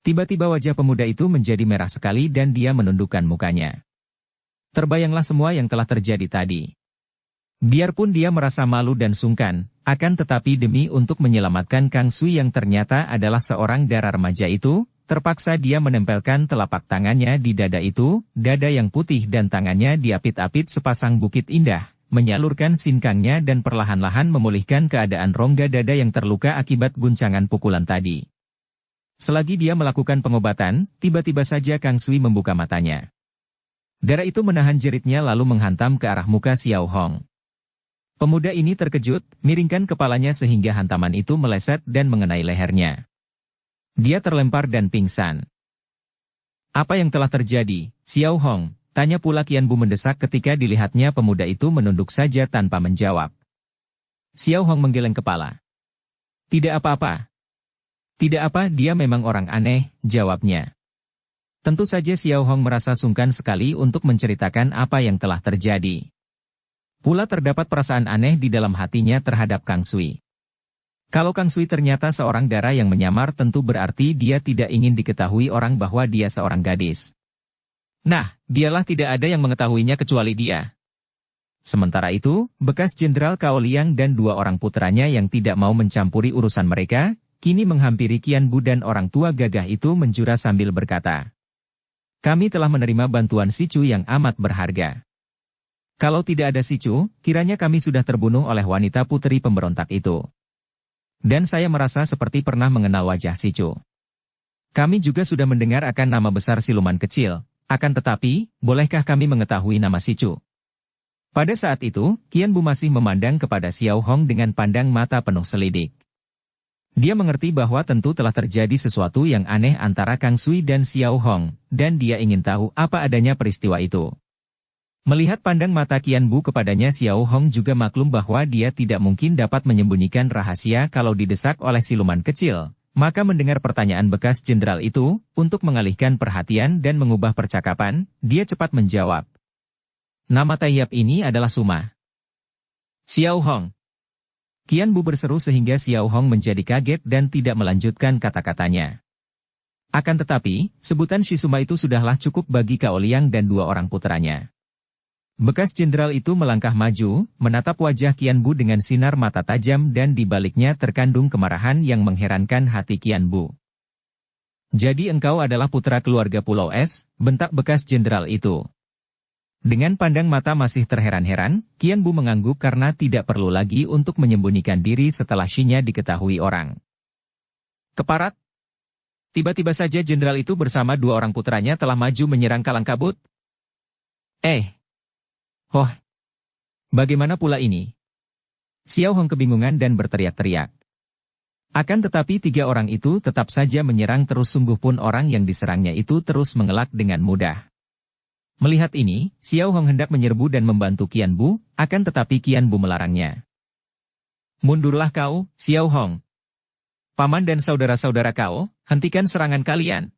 Speaker 1: Tiba-tiba wajah pemuda itu menjadi merah sekali dan dia menundukkan mukanya. Terbayanglah semua yang telah terjadi tadi. Biarpun dia merasa malu dan sungkan, akan tetapi demi untuk menyelamatkan Kang Sui yang ternyata adalah seorang dara remaja itu, terpaksa dia menempelkan telapak tangannya di dada itu, dada yang putih dan tangannya diapit-apit sepasang bukit indah, menyalurkan sinkangnya dan perlahan-lahan memulihkan keadaan rongga dada yang terluka akibat guncangan pukulan tadi. Selagi dia melakukan pengobatan, tiba-tiba saja Kang Sui membuka matanya. Darah itu menahan jeritnya lalu menghantam ke arah muka Xiao Hong. Pemuda ini terkejut, miringkan kepalanya sehingga hantaman itu meleset dan mengenai lehernya. Dia terlempar dan pingsan. Apa yang telah terjadi, Xiao Hong? Tanya pula Qian Bu mendesak ketika dilihatnya pemuda itu menunduk saja tanpa menjawab. Xiao Hong menggeleng kepala. Tidak apa-apa. Tidak apa, dia memang orang aneh, jawabnya. Tentu saja Xiao Hong merasa sungkan sekali untuk menceritakan apa yang telah terjadi. Pula terdapat perasaan aneh di dalam hatinya terhadap Kang Sui. Kalau Kang Sui ternyata seorang dara yang menyamar tentu berarti dia tidak ingin diketahui orang bahwa dia seorang gadis. Nah, dialah tidak ada yang mengetahuinya kecuali dia. Sementara itu, bekas Jenderal Cao Liang dan 2 orang putranya yang tidak mau mencampuri urusan mereka, kini menghampiri Qian Bu dan orang tua gagah itu menjura sambil berkata. Kami telah menerima bantuan Sicu yang amat berharga. Kalau tidak ada Sicu, kiranya kami sudah terbunuh oleh wanita putri pemberontak itu. Dan saya merasa seperti pernah mengenal wajah Sicu. Kami juga sudah mendengar akan nama besar siluman kecil, akan tetapi, bolehkah kami mengetahui nama Sicu? Pada saat itu, Qian Bu masih memandang kepada Xiao Hong dengan pandang mata penuh selidik. Dia mengerti bahwa tentu telah terjadi sesuatu yang aneh antara Kang Sui dan Xiao Hong, dan dia ingin tahu apa adanya peristiwa itu. Melihat pandang mata Qian Bu kepadanya, Xiao Hong juga maklum bahwa dia tidak mungkin dapat menyembunyikan rahasia kalau didesak oleh siluman kecil. Maka mendengar pertanyaan bekas jenderal itu, untuk mengalihkan perhatian dan mengubah percakapan, dia cepat menjawab. Nama Tayyab ini adalah Suma. Xiao Hong. Qian Bu berseru sehingga Xiao Hong menjadi kaget dan tidak melanjutkan kata-katanya. Akan tetapi, sebutan Shisuma itu sudahlah cukup bagi Cao Liang dan 2 orang putranya. Bekas jenderal itu melangkah maju, menatap wajah Qian Bu dengan sinar mata tajam dan di baliknya terkandung kemarahan yang mengherankan hati Qian Bu. Jadi engkau adalah putra keluarga Pulau Es, bentak bekas jenderal itu. Dengan pandang mata masih terheran-heran, Qian Bu mengangguk karena tidak perlu lagi untuk menyembunyikan diri setelah Shinya diketahui orang. Keparat? Tiba-tiba saja jenderal itu bersama dua orang putranya telah maju menyerang Kalang Kabut. Oh, bagaimana pula ini? Xiao Hong kebingungan dan berteriak-teriak. Akan tetapi tiga orang itu tetap saja menyerang terus, sungguh pun orang yang diserangnya itu terus mengelak dengan mudah. Melihat ini, Xiao Hong hendak menyerbu dan membantu Qian Bu, akan tetapi Qian Bu melarangnya. Mundurlah kau, Xiao Hong. Paman dan saudara-saudara kau, hentikan serangan kalian.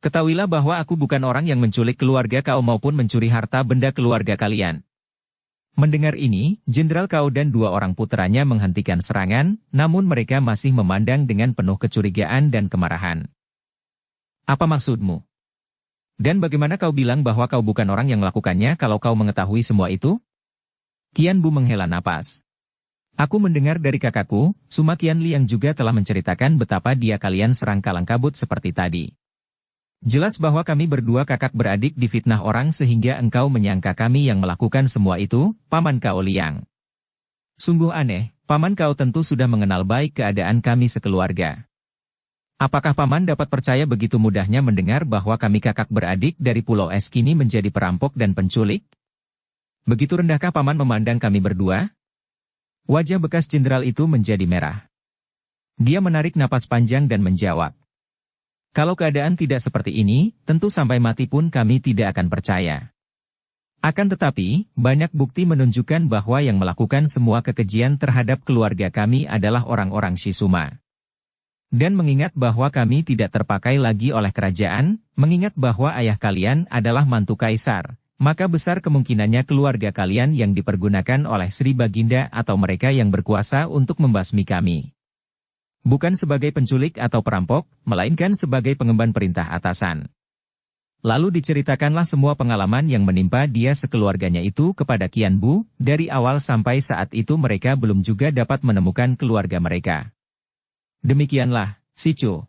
Speaker 1: Ketahuilah bahwa aku bukan orang yang menculik keluarga kau maupun mencuri harta benda keluarga kalian. Mendengar ini, Jenderal Cao dan dua orang puteranya menghentikan serangan, namun mereka masih memandang dengan penuh kecurigaan dan kemarahan. Apa maksudmu? Dan bagaimana kau bilang bahwa kau bukan orang yang melakukannya kalau kau mengetahui semua itu? Qian Bu menghela napas. Aku mendengar dari kakakku, Suma Qianli yang juga telah menceritakan betapa dia kalian serang Kalang Kabut seperti tadi. Jelas bahwa kami berdua kakak beradik difitnah orang sehingga engkau menyangka kami yang melakukan semua itu, Paman Cao Liang. Sungguh aneh, Paman Cao tentu sudah mengenal baik keadaan kami sekeluarga. Apakah Paman dapat percaya begitu mudahnya mendengar bahwa kami kakak beradik dari Pulau Es kini menjadi perampok dan penculik? Begitu rendahkah Paman memandang kami berdua? Wajah bekas jenderal itu menjadi merah. Dia menarik napas panjang dan menjawab. Kalau keadaan tidak seperti ini, tentu sampai mati pun kami tidak akan percaya. Akan tetapi, banyak bukti menunjukkan bahwa yang melakukan semua kekejian terhadap keluarga kami adalah orang-orang Shizuma. Dan mengingat bahwa kami tidak terpakai lagi oleh kerajaan, mengingat bahwa ayah kalian adalah mantu kaisar, maka besar kemungkinannya keluarga kalian yang dipergunakan oleh Sri Baginda atau mereka yang berkuasa untuk membasmi kami. Bukan sebagai penculik atau perampok, melainkan sebagai pengemban perintah atasan. Lalu diceritakanlah semua pengalaman yang menimpa dia sekeluarganya itu kepada Qian Bu, dari awal sampai saat itu mereka belum juga dapat menemukan keluarga mereka. Demikianlah, Sicu.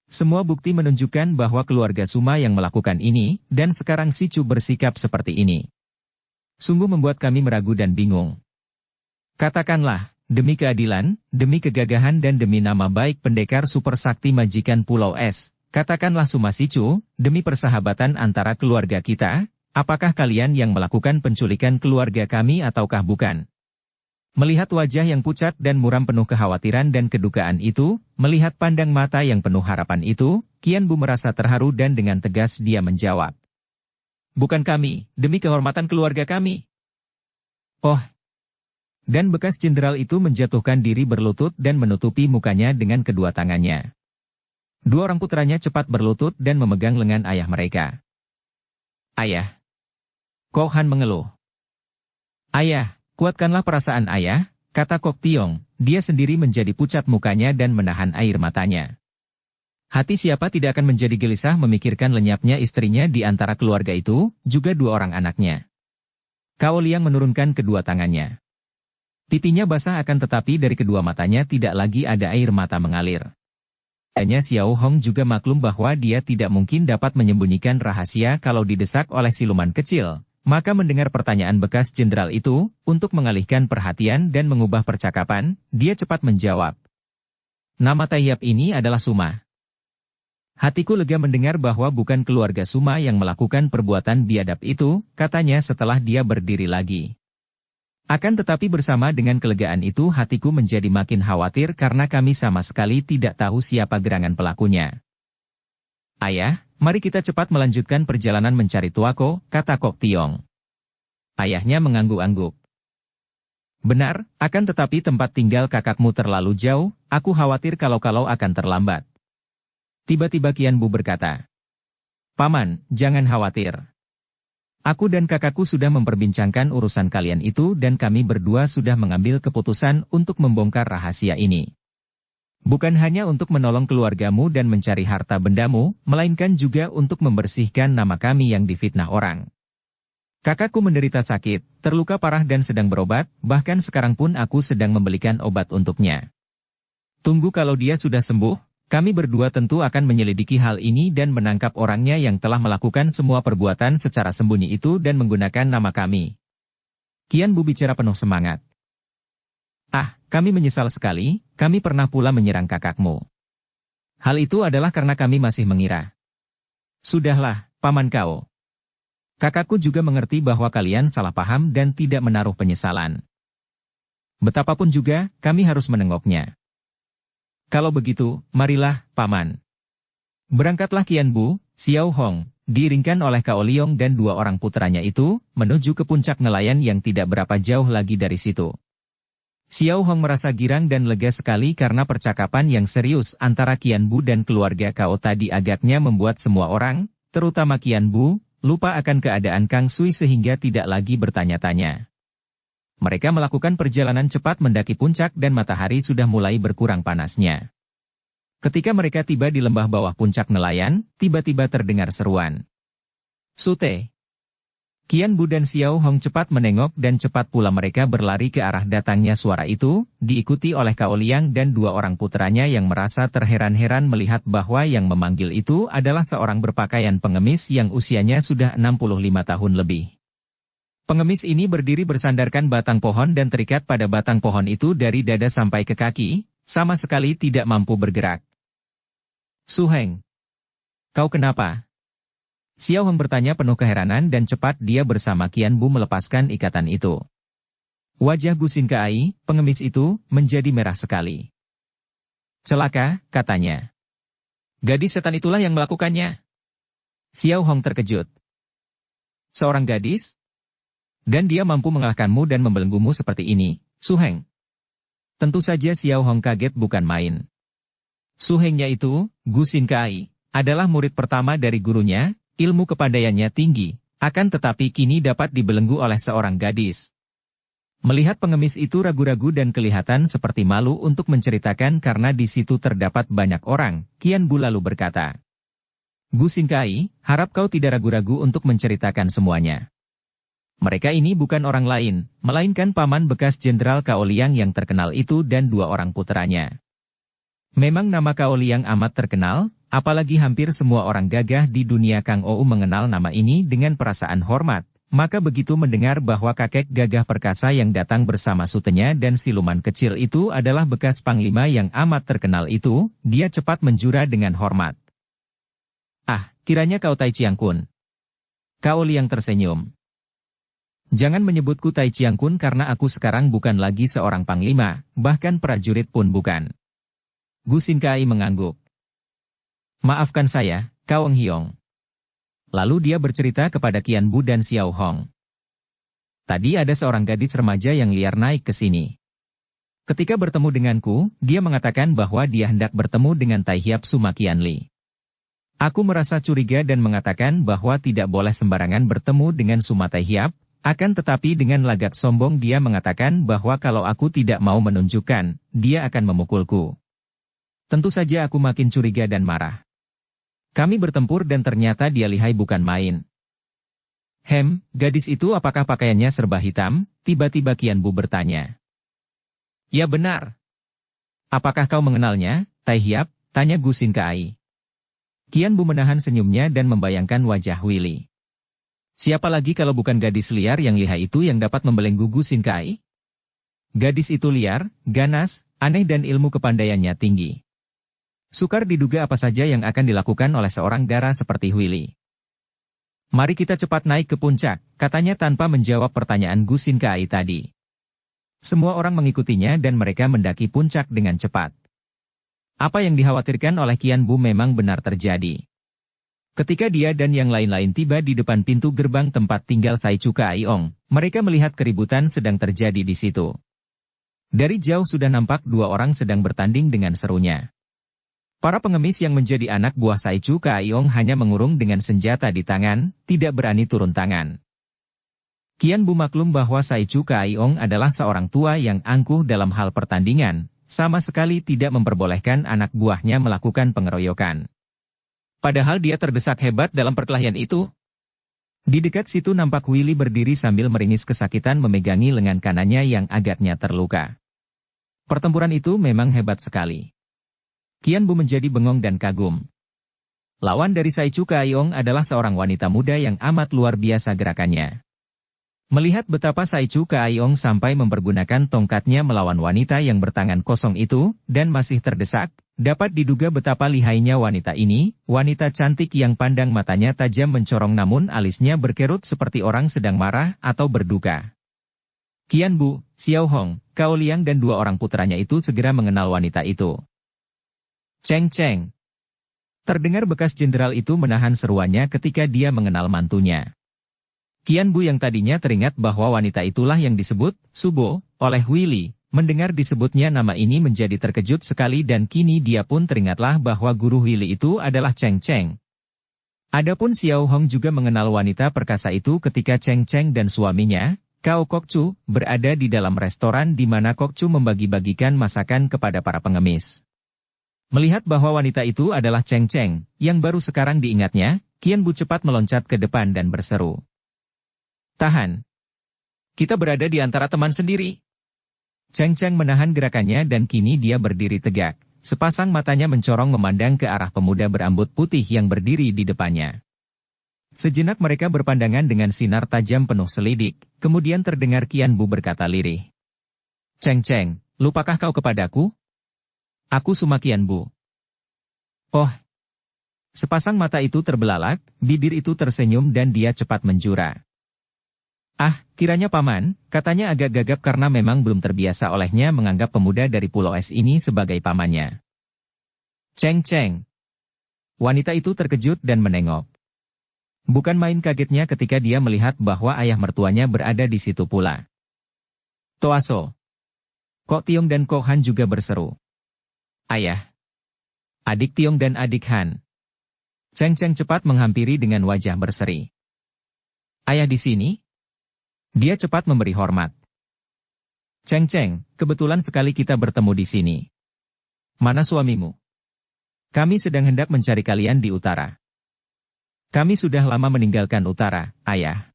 Speaker 1: Semua bukti menunjukkan bahwa keluarga Suma yang melakukan ini, dan sekarang Sicu bersikap seperti ini. Sungguh membuat kami meragu dan bingung. Katakanlah, demi keadilan, demi kegagahan dan demi nama baik pendekar super sakti majikan Pulau Es, katakanlah Suma Sicu, demi persahabatan antara keluarga kita, apakah kalian yang melakukan penculikan keluarga kami ataukah bukan? Melihat wajah yang pucat dan muram penuh kekhawatiran dan kedukaan itu, melihat pandang mata yang penuh harapan itu, Qian Bu merasa terharu dan dengan tegas dia menjawab. Bukan kami, demi kehormatan keluarga kami. Oh. Dan bekas jenderal itu menjatuhkan diri berlutut dan menutupi mukanya dengan kedua tangannya. Dua orang putranya cepat berlutut dan memegang lengan ayah mereka. Ayah. Kok Han mengeluh. Ayah, kuatkanlah perasaan ayah, kata Kok Tiong, dia sendiri menjadi pucat mukanya dan menahan air matanya. Hati siapa tidak akan menjadi gelisah memikirkan lenyapnya istrinya di antara keluarga itu, juga dua orang anaknya. Cao Liang menurunkan kedua tangannya. Pipinya basah akan tetapi dari kedua matanya tidak lagi ada air mata mengalir. Hanya Xiao Hong juga maklum bahwa dia tidak mungkin dapat menyembunyikan rahasia kalau didesak oleh siluman kecil, maka mendengar pertanyaan bekas jenderal itu, untuk mengalihkan perhatian dan mengubah percakapan, dia cepat menjawab. Nama Tayyab ini adalah Suma. Hatiku lega mendengar bahwa bukan keluarga Suma yang melakukan perbuatan biadab itu, katanya setelah dia berdiri lagi. Akan tetapi bersama dengan kelegaan itu hatiku menjadi makin khawatir karena kami sama sekali tidak tahu siapa gerangan pelakunya. Ayah, mari kita cepat melanjutkan perjalanan mencari Tuako, kata Kok Tiong. Ayahnya mengangguk-angguk. Benar, akan tetapi tempat tinggal kakakmu terlalu jauh, aku khawatir kalau-kalau akan terlambat. Tiba-tiba Qian Bu berkata. Paman, jangan khawatir. Aku dan kakakku sudah memperbincangkan urusan kalian itu dan kami berdua sudah mengambil keputusan untuk membongkar rahasia ini. Bukan hanya untuk menolong keluargamu dan mencari harta bendamu, melainkan juga untuk membersihkan nama kami yang difitnah orang. Kakakku menderita sakit, terluka parah dan sedang berobat, bahkan sekarang pun aku sedang membelikan obat untuknya. Tunggu kalau dia sudah sembuh, kami berdua tentu akan menyelidiki hal ini dan menangkap orangnya yang telah melakukan semua perbuatan secara sembunyi itu dan menggunakan nama kami. Qian Bu bicara penuh semangat. Kami menyesal sekali, kami pernah pula menyerang kakakmu. Hal itu adalah karena kami masih mengira. Sudahlah, Paman Kao. Kakakku juga mengerti bahwa kalian salah paham dan tidak menaruh penyesalan. Betapapun juga, kami harus menengoknya. Kalau begitu, marilah, Paman. Berangkatlah Qian Bu, Xiao Hong, diiringkan oleh Kao Liong dan dua orang putranya itu, menuju ke puncak nelayan yang tidak berapa jauh lagi dari situ. Xiao Hong merasa girang dan lega sekali karena percakapan yang serius antara Qian Bu dan keluarga Kao tadi agaknya membuat semua orang, terutama Qian Bu, lupa akan keadaan Kang Sui sehingga tidak lagi bertanya-tanya. Mereka melakukan perjalanan cepat mendaki puncak dan matahari sudah mulai berkurang panasnya. Ketika mereka tiba di lembah bawah puncak nelayan, tiba-tiba terdengar seruan. Sute! Qian Bu dan Xiao Hong cepat menengok dan cepat pula mereka berlari ke arah datangnya suara itu, diikuti oleh Kao Liang dan dua orang putranya yang merasa terheran-heran melihat bahwa yang memanggil itu adalah seorang berpakaian pengemis yang usianya sudah 65 tahun lebih. Pengemis ini berdiri bersandarkan batang pohon dan terikat pada batang pohon itu dari dada sampai ke kaki, sama sekali tidak mampu bergerak. Su Heng, kau kenapa? Xiao Hong bertanya penuh keheranan dan cepat dia bersama Qian Bu melepaskan ikatan itu. Wajah Gu Xingkai, pengemis itu, menjadi merah sekali. Celaka, katanya. Gadis setan itulah yang melakukannya. Xiao Hong terkejut. Seorang gadis? Dan dia mampu mengalahkanmu dan membelenggumu seperti ini, Su Heng. Tentu saja Xiao Hong kaget bukan main. Su Hengnya itu, Gu Xingkai, adalah murid pertama dari gurunya, ilmu kepandaiannya tinggi, akan tetapi kini dapat dibelenggu oleh seorang gadis. Melihat pengemis itu ragu-ragu dan kelihatan seperti malu untuk menceritakan karena di situ terdapat banyak orang, Qian Bu lalu berkata. Gu Xingkai, harap kau tidak ragu-ragu untuk menceritakan semuanya. Mereka ini bukan orang lain, melainkan paman bekas Jenderal Kao Liang yang terkenal itu dan dua orang putranya. Memang nama Kao Liang amat terkenal, apalagi hampir semua orang gagah di dunia Kang Ou mengenal nama ini dengan perasaan hormat, maka begitu mendengar bahwa kakek gagah perkasa yang datang bersama sutenya dan siluman kecil itu adalah bekas panglima yang amat terkenal itu, dia cepat menjura dengan hormat. Ah, kiranya kau Tai Chiang Kun. Kao Liang tersenyum. Jangan menyebutku Tai Chiang Kun karena aku sekarang bukan lagi seorang panglima, bahkan prajurit pun bukan. Gu Xingkai mengangguk. Maafkan saya, Kao Eng Hiong. Lalu dia bercerita kepada Qian Bu dan Xiao Hong. Tadi ada seorang gadis remaja yang liar naik ke sini. Ketika bertemu denganku, dia mengatakan bahwa dia hendak bertemu dengan Tai Hiap Suma Qianli. Aku merasa curiga dan mengatakan bahwa tidak boleh sembarangan bertemu dengan Suma Tai Hiap. Akan tetapi dengan lagak sombong dia mengatakan bahwa kalau aku tidak mau menunjukkan, dia akan memukulku. Tentu saja aku makin curiga dan marah. Kami bertempur dan ternyata dia lihai bukan main. Gadis itu apakah pakaiannya serba hitam? Tiba-tiba Qian Bu bertanya. Ya benar. Apakah kau mengenalnya, Tai Hiap? Tanya Gu Xingkai. Qian Bu menahan senyumnya dan membayangkan wajah Willy. Siapa lagi kalau bukan gadis liar yang lihai itu yang dapat membelenggu Gu Xingkai? Gadis itu liar, ganas, aneh dan ilmu kepandaiannya tinggi. Sukar diduga apa saja yang akan dilakukan oleh seorang dara seperti Willy. Mari kita cepat naik ke puncak, katanya tanpa menjawab pertanyaan Gu Xingkai tadi. Semua orang mengikutinya dan mereka mendaki puncak dengan cepat. Apa yang dikhawatirkan oleh Qian Bu memang benar terjadi. Ketika dia dan yang lain-lain tiba di depan pintu gerbang tempat tinggal Sai Chu Kaiong, mereka melihat keributan sedang terjadi di situ. Dari jauh sudah nampak dua orang sedang bertanding dengan serunya. Para pengemis yang menjadi anak buah Sai Chu Kaiong hanya mengurung dengan senjata di tangan, tidak berani turun tangan. Qian Bu maklum bahwa Sai Chu Kaiong adalah seorang tua yang angkuh dalam hal pertandingan, sama sekali tidak memperbolehkan anak buahnya melakukan pengeroyokan. Padahal dia terdesak hebat dalam perkelahian itu. Di dekat situ nampak Willy berdiri sambil meringis kesakitan memegangi lengan kanannya yang agaknya terluka. Pertempuran itu memang hebat sekali. Qian Bu menjadi bengong dan kagum. Lawan dari Sai Chu Kaiong adalah seorang wanita muda yang amat luar biasa gerakannya. Melihat betapa Sai Chu Kaiong sampai mempergunakan tongkatnya melawan wanita yang bertangan kosong itu, dan masih terdesak, Dapat diduga betapa lihainya wanita ini, wanita cantik yang pandang matanya tajam mencorong namun alisnya berkerut seperti orang sedang marah atau berduka. Qian Bu, Xiao Hong, Cao Liang dan dua orang putranya itu segera mengenal wanita itu. Cheng Cheng. Terdengar bekas jenderal itu menahan seruannya ketika dia mengenal mantunya. Qian Bu yang tadinya teringat bahwa wanita itulah yang disebut Subo oleh Willy. Mendengar disebutnya nama ini menjadi terkejut sekali dan kini dia pun teringatlah bahwa guru Willy itu adalah Cheng Cheng. Adapun Xiao Hong juga mengenal wanita perkasa itu ketika Cheng Cheng dan suaminya, Cao Kok-chu, berada di dalam restoran di mana Kok-chu membagi-bagikan masakan kepada para pengemis. Melihat bahwa wanita itu adalah Cheng Cheng, yang baru sekarang diingatnya, Qian Bu cepat meloncat ke depan dan berseru. Tahan. Kita berada di antara teman sendiri. Cheng Cheng menahan gerakannya dan kini dia berdiri tegak. Sepasang matanya mencorong memandang ke arah pemuda berambut putih yang berdiri di depannya. Sejenak mereka berpandangan dengan sinar tajam penuh selidik, kemudian terdengar Qian Bu berkata lirih. Cheng Cheng, lupakah kau kepadaku? Aku Suma Qian Bu. Oh. Sepasang mata itu terbelalak, bibir itu tersenyum dan dia cepat menjura. Ah, kiranya paman, katanya agak gagap karena memang belum terbiasa olehnya menganggap pemuda dari Pulau Es ini sebagai pamannya. Cheng Cheng. Wanita itu terkejut dan menengok. Bukan main kagetnya ketika dia melihat bahwa ayah mertuanya berada di situ pula. Toaso. Kok Tiong dan Kok Han juga berseru. Ayah. Adik Tiong dan adik Han. Cheng Cheng cepat menghampiri dengan wajah berseri. Ayah di sini? Dia cepat memberi hormat. Cheng Cheng, kebetulan sekali kita bertemu di sini. Mana suamimu? Kami sedang hendak mencari kalian di utara. Kami sudah lama meninggalkan utara, ayah.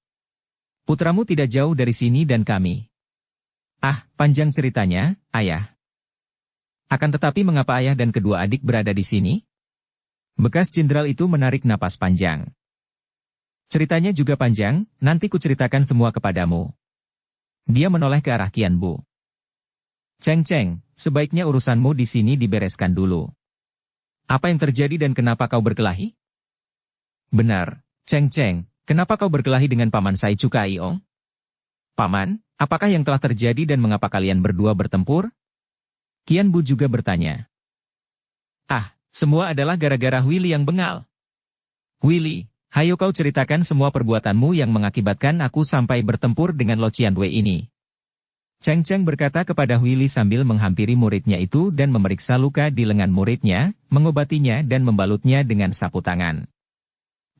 Speaker 1: Putramu tidak jauh dari sini dan kami. Ah, panjang ceritanya, ayah. Akan tetapi mengapa ayah dan kedua adik berada di sini? Bekas jenderal itu menarik napas panjang. Ceritanya juga panjang, nanti kuceritakan semua kepadamu. Dia menoleh ke arah Qian Bu. Cheng Cheng, sebaiknya urusanmu di sini dibereskan dulu. Apa yang terjadi dan kenapa kau berkelahi? Benar, Cheng Cheng, kenapa kau berkelahi dengan Paman Sai Chu Kaiong? Paman, apakah yang telah terjadi dan mengapa kalian berdua bertempur? Qian Bu juga bertanya. Ah, semua adalah gara-gara Willy yang bengal. Willy. Hayo kau ceritakan semua perbuatanmu yang mengakibatkan aku sampai bertempur dengan Lo Qianwei ini. Cheng Cheng berkata kepada Willy sambil menghampiri muridnya itu dan memeriksa luka di lengan muridnya, mengobatinya dan membalutnya dengan sapu tangan.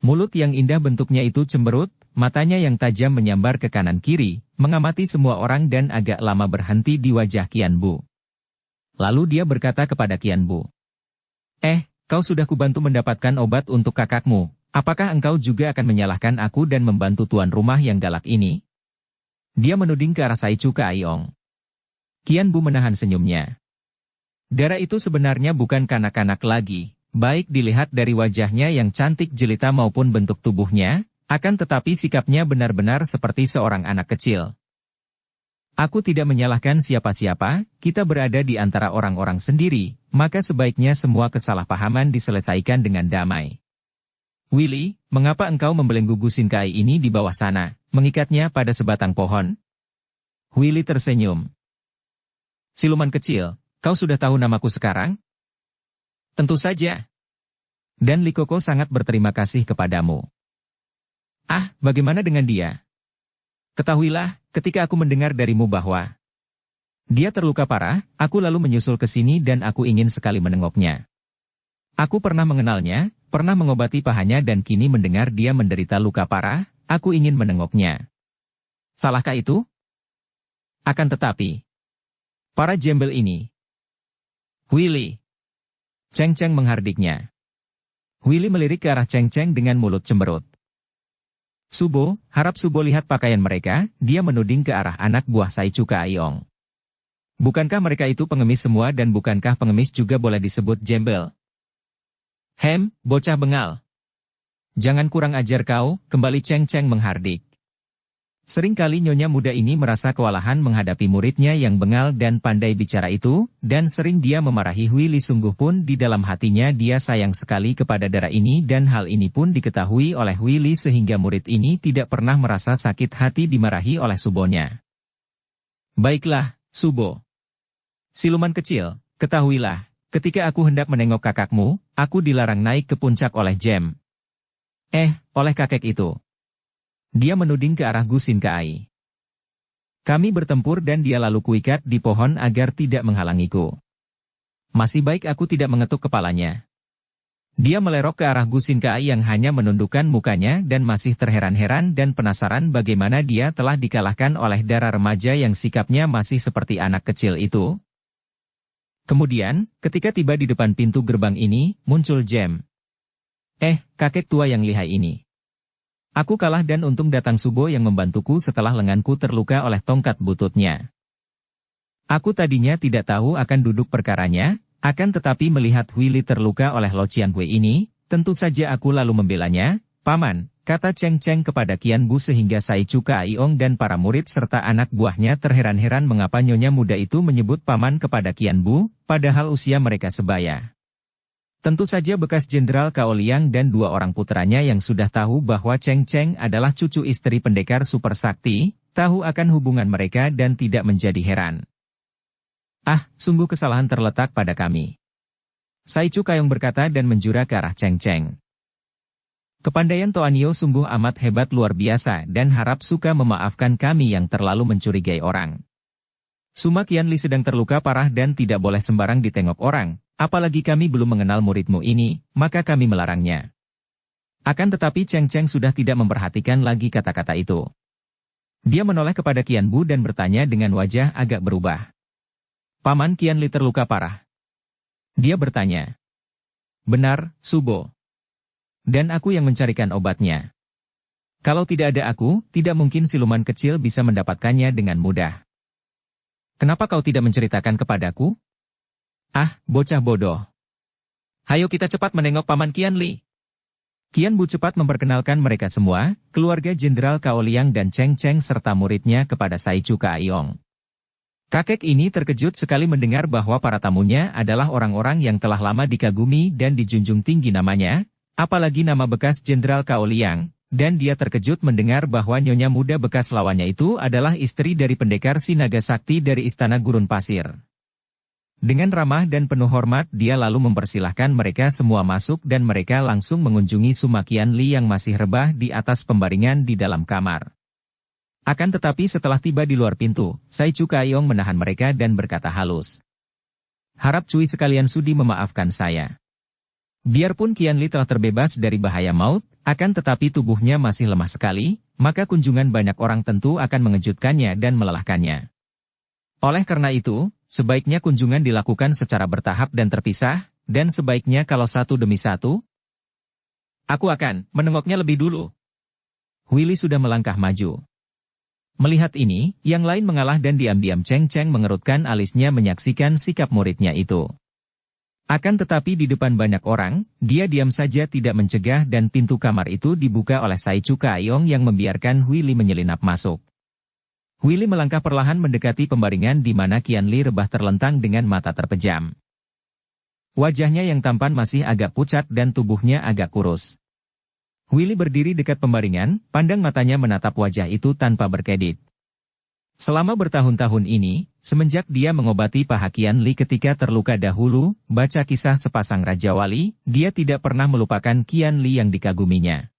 Speaker 1: Mulut yang indah bentuknya itu cemberut, matanya yang tajam menyambar ke kanan kiri, mengamati semua orang dan agak lama berhenti di wajah Qian Bu. Lalu dia berkata kepada Qian Bu. Kau sudah kubantu mendapatkan obat untuk kakakmu. Apakah engkau juga akan menyalahkan aku dan membantu tuan rumah yang galak ini? Dia menuding ke arah Sai Chu Kaiong. Qian Bu menahan senyumnya. Darah itu sebenarnya bukan kanak-kanak lagi, baik dilihat dari wajahnya yang cantik jelita maupun bentuk tubuhnya, akan tetapi sikapnya benar-benar seperti seorang anak kecil. Aku tidak menyalahkan siapa-siapa, kita berada di antara orang-orang sendiri, maka sebaiknya semua kesalahpahaman diselesaikan dengan damai. Willy, mengapa engkau membelenggu gusin kai ini di bawah sana, mengikatnya pada sebatang pohon? Willy tersenyum. Siluman kecil, kau sudah tahu namaku sekarang? Tentu saja. Dan Li Koko sangat berterima kasih kepadamu. Ah, bagaimana dengan dia? Ketahuilah, ketika aku mendengar darimu bahwa dia terluka parah, aku lalu menyusul ke sini dan aku ingin sekali menengoknya. Aku pernah mengenalnya, pernah mengobati pahanya dan kini mendengar dia menderita luka parah, aku ingin menengoknya. Salahkah itu? Akan tetapi, para jembel ini. Willy. Cheng Cheng menghardiknya. Willy melirik ke arah Cheng Cheng dengan mulut cemberut. Subo, harap Subo lihat pakaian mereka, dia menuding ke arah anak buah Sai Chu Kaiong. Bukankah mereka itu pengemis semua dan bukankah pengemis juga boleh disebut jembel? Bocah bengal. Jangan kurang ajar kau, kembali Cheng Cheng menghardik. Seringkali nyonya muda ini merasa kewalahan menghadapi muridnya yang bengal dan pandai bicara itu, dan sering dia memarahi Hui Li. Sungguh pun di dalam hatinya dia sayang sekali kepada darah ini, dan hal ini pun diketahui oleh Hui Li sehingga murid ini tidak pernah merasa sakit hati dimarahi oleh Subonya. Baiklah, Subo. Siluman kecil, ketahuilah, ketika aku hendak menengok kakakmu, aku dilarang naik ke puncak oleh Jem. Oleh kakek itu. Dia menuding ke arah Gu Sin Kai. Kami bertempur dan dia lalu kuikat di pohon agar tidak menghalangiku. Masih baik aku tidak mengetuk kepalanya. Dia melerok ke arah Gu Sin Kai yang hanya menundukkan mukanya dan masih terheran-heran dan penasaran bagaimana dia telah dikalahkan oleh darah remaja yang sikapnya masih seperti anak kecil itu. Kemudian, ketika tiba di depan pintu gerbang ini, muncul Jem. Kakek tua yang lihai ini. Aku kalah dan untung datang Subo yang membantuku setelah lenganku terluka oleh tongkat bututnya. Aku tadinya tidak tahu akan duduk perkaranya, akan tetapi melihat Hui Li terluka oleh Lo Cian Hui ini, tentu saja aku lalu membelanya. Paman, kata Cheng Cheng kepada Kian Bu sehingga Sai Chu Kaiong dan para murid serta anak buahnya terheran-heran mengapa nyonya muda itu menyebut paman kepada Kian Bu, padahal usia mereka sebaya. Tentu saja bekas Jenderal Cao Liang dan dua orang putranya yang sudah tahu bahwa Cheng Cheng adalah cucu istri pendekar super sakti, tahu akan hubungan mereka dan tidak menjadi heran. Sungguh kesalahan terletak pada kami. Sai Chu Kaiong berkata dan menjura ke arah Cheng Cheng. Kepandaian Toanio sungguh amat hebat luar biasa dan harap suka memaafkan kami yang terlalu mencurigai orang. Suma Kian Li sedang terluka parah dan tidak boleh sembarang ditengok orang. Apalagi kami belum mengenal muridmu ini, maka kami melarangnya. Akan tetapi Cheng Cheng sudah tidak memperhatikan lagi kata-kata itu. Dia menoleh kepada Kian Bu dan bertanya dengan wajah agak berubah. Paman Kian Li terluka parah. Dia bertanya. Benar, Subo. Dan aku yang mencarikan obatnya. Kalau tidak ada aku, tidak mungkin siluman kecil bisa mendapatkannya dengan mudah. Kenapa kau tidak menceritakan kepadaku? Bocah bodoh. Hayo kita cepat menengok Paman Kian Li. Kian Bu cepat memperkenalkan mereka semua, keluarga Jenderal Cao Liang dan Cheng Cheng serta muridnya kepada Sai Chu Kaiong. Kakek ini terkejut sekali mendengar bahwa para tamunya adalah orang-orang yang telah lama dikagumi dan dijunjung tinggi namanya, apalagi nama bekas Jenderal Cao Liang, dan dia terkejut mendengar bahwa nyonya muda bekas lawannya itu adalah istri dari pendekar si naga sakti dari Istana Gurun Pasir. Dengan ramah dan penuh hormat dia lalu mempersilahkan mereka semua masuk dan mereka langsung mengunjungi Suma Kian Li yang masih rebah di atas pembaringan di dalam kamar. Akan tetapi setelah tiba di luar pintu, Sai Chu Kaiong menahan mereka dan berkata halus. Harap Cui sekalian sudi memaafkan saya. Biarpun Kian Li telah terbebas dari bahaya maut, akan tetapi tubuhnya masih lemah sekali, maka kunjungan banyak orang tentu akan mengejutkannya dan melelahkannya. Oleh karena itu, sebaiknya kunjungan dilakukan secara bertahap dan terpisah, dan sebaiknya kalau satu demi satu. Aku akan menengoknya lebih dulu. Hui Li sudah melangkah maju. Melihat ini, yang lain mengalah dan diam-diam Cheng Cheng mengerutkan alisnya menyaksikan sikap muridnya itu. Akan tetapi di depan banyak orang, dia diam saja tidak mencegah dan pintu kamar itu dibuka oleh Sai Chu Kaiong yang membiarkan Hui Li menyelinap masuk. Hui Li melangkah perlahan mendekati pembaringan di mana Kian Li rebah terlentang dengan mata terpejam. Wajahnya yang tampan masih agak pucat dan tubuhnya agak kurus. Hui Li berdiri dekat pembaringan, pandang matanya menatap wajah itu tanpa berkedip. Selama bertahun-tahun ini, semenjak dia mengobati paha Kian Li ketika terluka dahulu, baca kisah sepasang Raja Wali, dia tidak pernah melupakan Kian Li yang dikaguminya.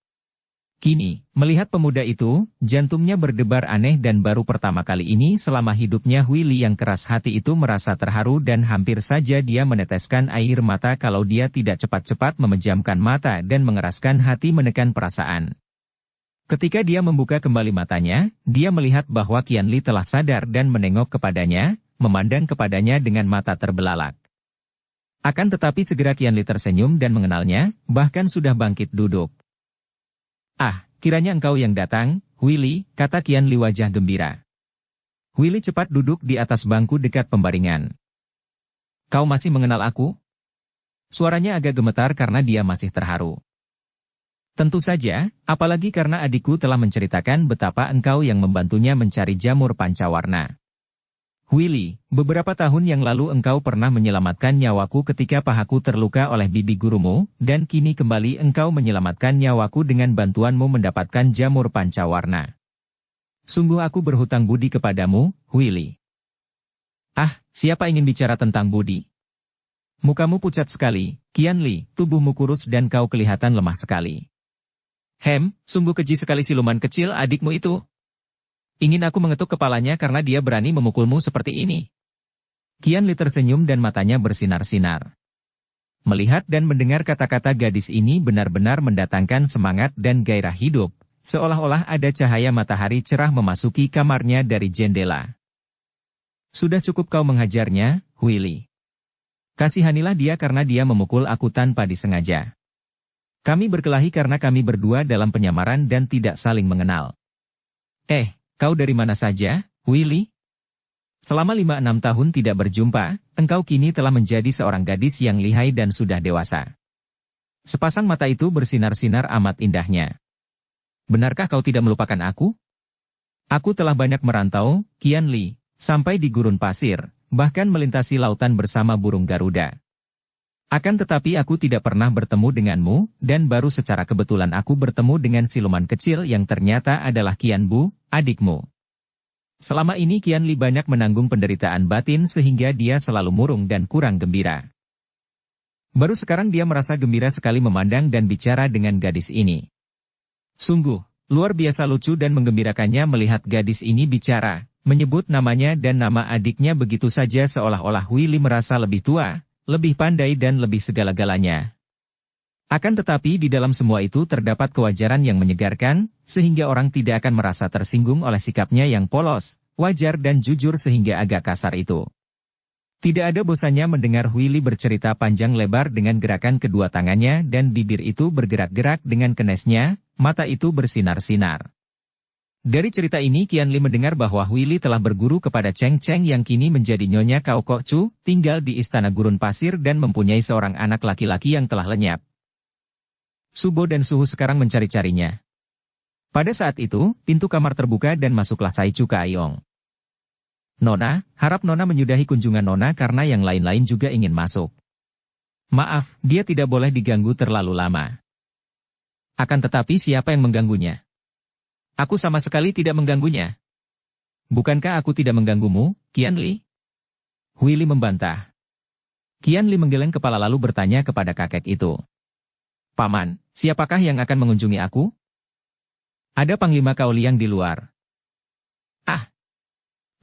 Speaker 1: Kini, melihat pemuda itu, jantungnya berdebar aneh dan baru pertama kali ini selama hidupnya Hui Li yang keras hati itu merasa terharu dan hampir saja dia meneteskan air mata kalau dia tidak cepat-cepat memejamkan mata dan mengeraskan hati menekan perasaan. Ketika dia membuka kembali matanya, dia melihat bahwa Kian Li telah sadar dan menengok kepadanya, memandang kepadanya dengan mata terbelalak. Akan tetapi segera Kian Li tersenyum dan mengenalnya, bahkan sudah bangkit duduk. Kiranya engkau yang datang, Hui Li, kata Kian Li wajah gembira. Hui Li cepat duduk di atas bangku dekat pembaringan. Kau masih mengenal aku? Suaranya agak gemetar karena dia masih terharu. Tentu saja, apalagi karena adikku telah menceritakan betapa engkau yang membantunya mencari jamur pancawarna. Huili, beberapa tahun yang lalu engkau pernah menyelamatkan nyawaku ketika pahaku terluka oleh bibi gurumu, dan kini kembali engkau menyelamatkan nyawaku dengan bantuanmu mendapatkan jamur pancawarna. Sungguh aku berhutang budi kepadamu, Huili. Ah, siapa ingin bicara tentang budi? Mukamu pucat sekali, Qianli, tubuhmu kurus dan kau kelihatan lemah sekali. Sungguh keji sekali siluman kecil adikmu itu. Ingin aku mengetuk kepalanya karena dia berani memukulmu seperti ini. Qianli tersenyum dan matanya bersinar-sinar. Melihat dan mendengar kata-kata gadis ini benar-benar mendatangkan semangat dan gairah hidup, seolah-olah ada cahaya matahari cerah memasuki kamarnya dari jendela. Sudah cukup kau menghajarnya, Huili. Kasihanilah dia karena dia memukul aku tanpa disengaja. Kami berkelahi karena kami berdua dalam penyamaran dan tidak saling mengenal. Kau dari mana saja, Huili? Selama 5-6 tahun tidak berjumpa, engkau kini telah menjadi seorang gadis yang lihai dan sudah dewasa. Sepasang mata itu bersinar-sinar amat indahnya. Benarkah kau tidak melupakan aku? Aku telah banyak merantau, Qianli, sampai di gurun pasir, bahkan melintasi lautan bersama burung Garuda. Akan tetapi aku tidak pernah bertemu denganmu, dan baru secara kebetulan aku bertemu dengan siluman kecil yang ternyata adalah Qianbu, adikmu. Selama ini Qianli banyak menanggung penderitaan batin sehingga dia selalu murung dan kurang gembira. Baru sekarang dia merasa gembira sekali memandang dan bicara dengan gadis ini. Sungguh, luar biasa lucu dan menggembirakannya melihat gadis ini bicara, menyebut namanya dan nama adiknya begitu saja seolah-olah Huili merasa lebih tua, lebih pandai dan lebih segala-galanya. Akan tetapi di dalam semua itu terdapat kewajaran yang menyegarkan, sehingga orang tidak akan merasa tersinggung oleh sikapnya yang polos, wajar dan jujur sehingga agak kasar itu. Tidak ada bosannya mendengar Huili bercerita panjang lebar dengan gerakan kedua tangannya dan bibir itu bergerak-gerak dengan kenesnya, mata itu bersinar-sinar. Dari cerita ini Qianli mendengar bahwa Huili telah berguru kepada Cheng Cheng yang kini menjadi Nyonya Cao Kok Chu, tinggal di istana gurun pasir dan mempunyai seorang anak laki-laki yang telah lenyap. Subo dan Suhu sekarang mencari-carinya. Pada saat itu, pintu kamar terbuka dan masuklah Sai Chu Kaiyong. Nona, harap Nona menyudahi kunjungan Nona karena yang lain-lain juga ingin masuk. Maaf, dia tidak boleh diganggu terlalu lama. Akan tetapi siapa yang mengganggunya? Aku sama sekali tidak mengganggunya. Bukankah aku tidak mengganggumu, Qianli? Huili membantah. Qianli menggeleng kepala lalu bertanya kepada kakek itu. Paman, siapakah yang akan mengunjungi aku? Ada Panglima Kaoliang di luar. Ah!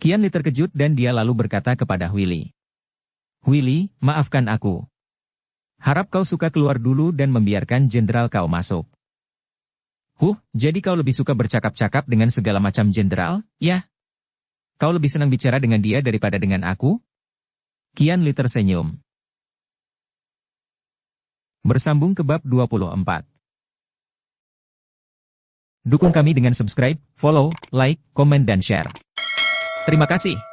Speaker 1: Qianli terkejut dan dia lalu berkata kepada Huili. Huili, maafkan aku. Harap kau suka keluar dulu dan membiarkan jenderal kau masuk. Jadi kau lebih suka bercakap-cakap dengan segala macam jenderal, ya? Kau lebih senang bicara dengan dia daripada dengan aku? Qianli tersenyum. Bersambung ke bab 24. Dukung kami dengan subscribe, follow, like, komen dan share. Terima kasih.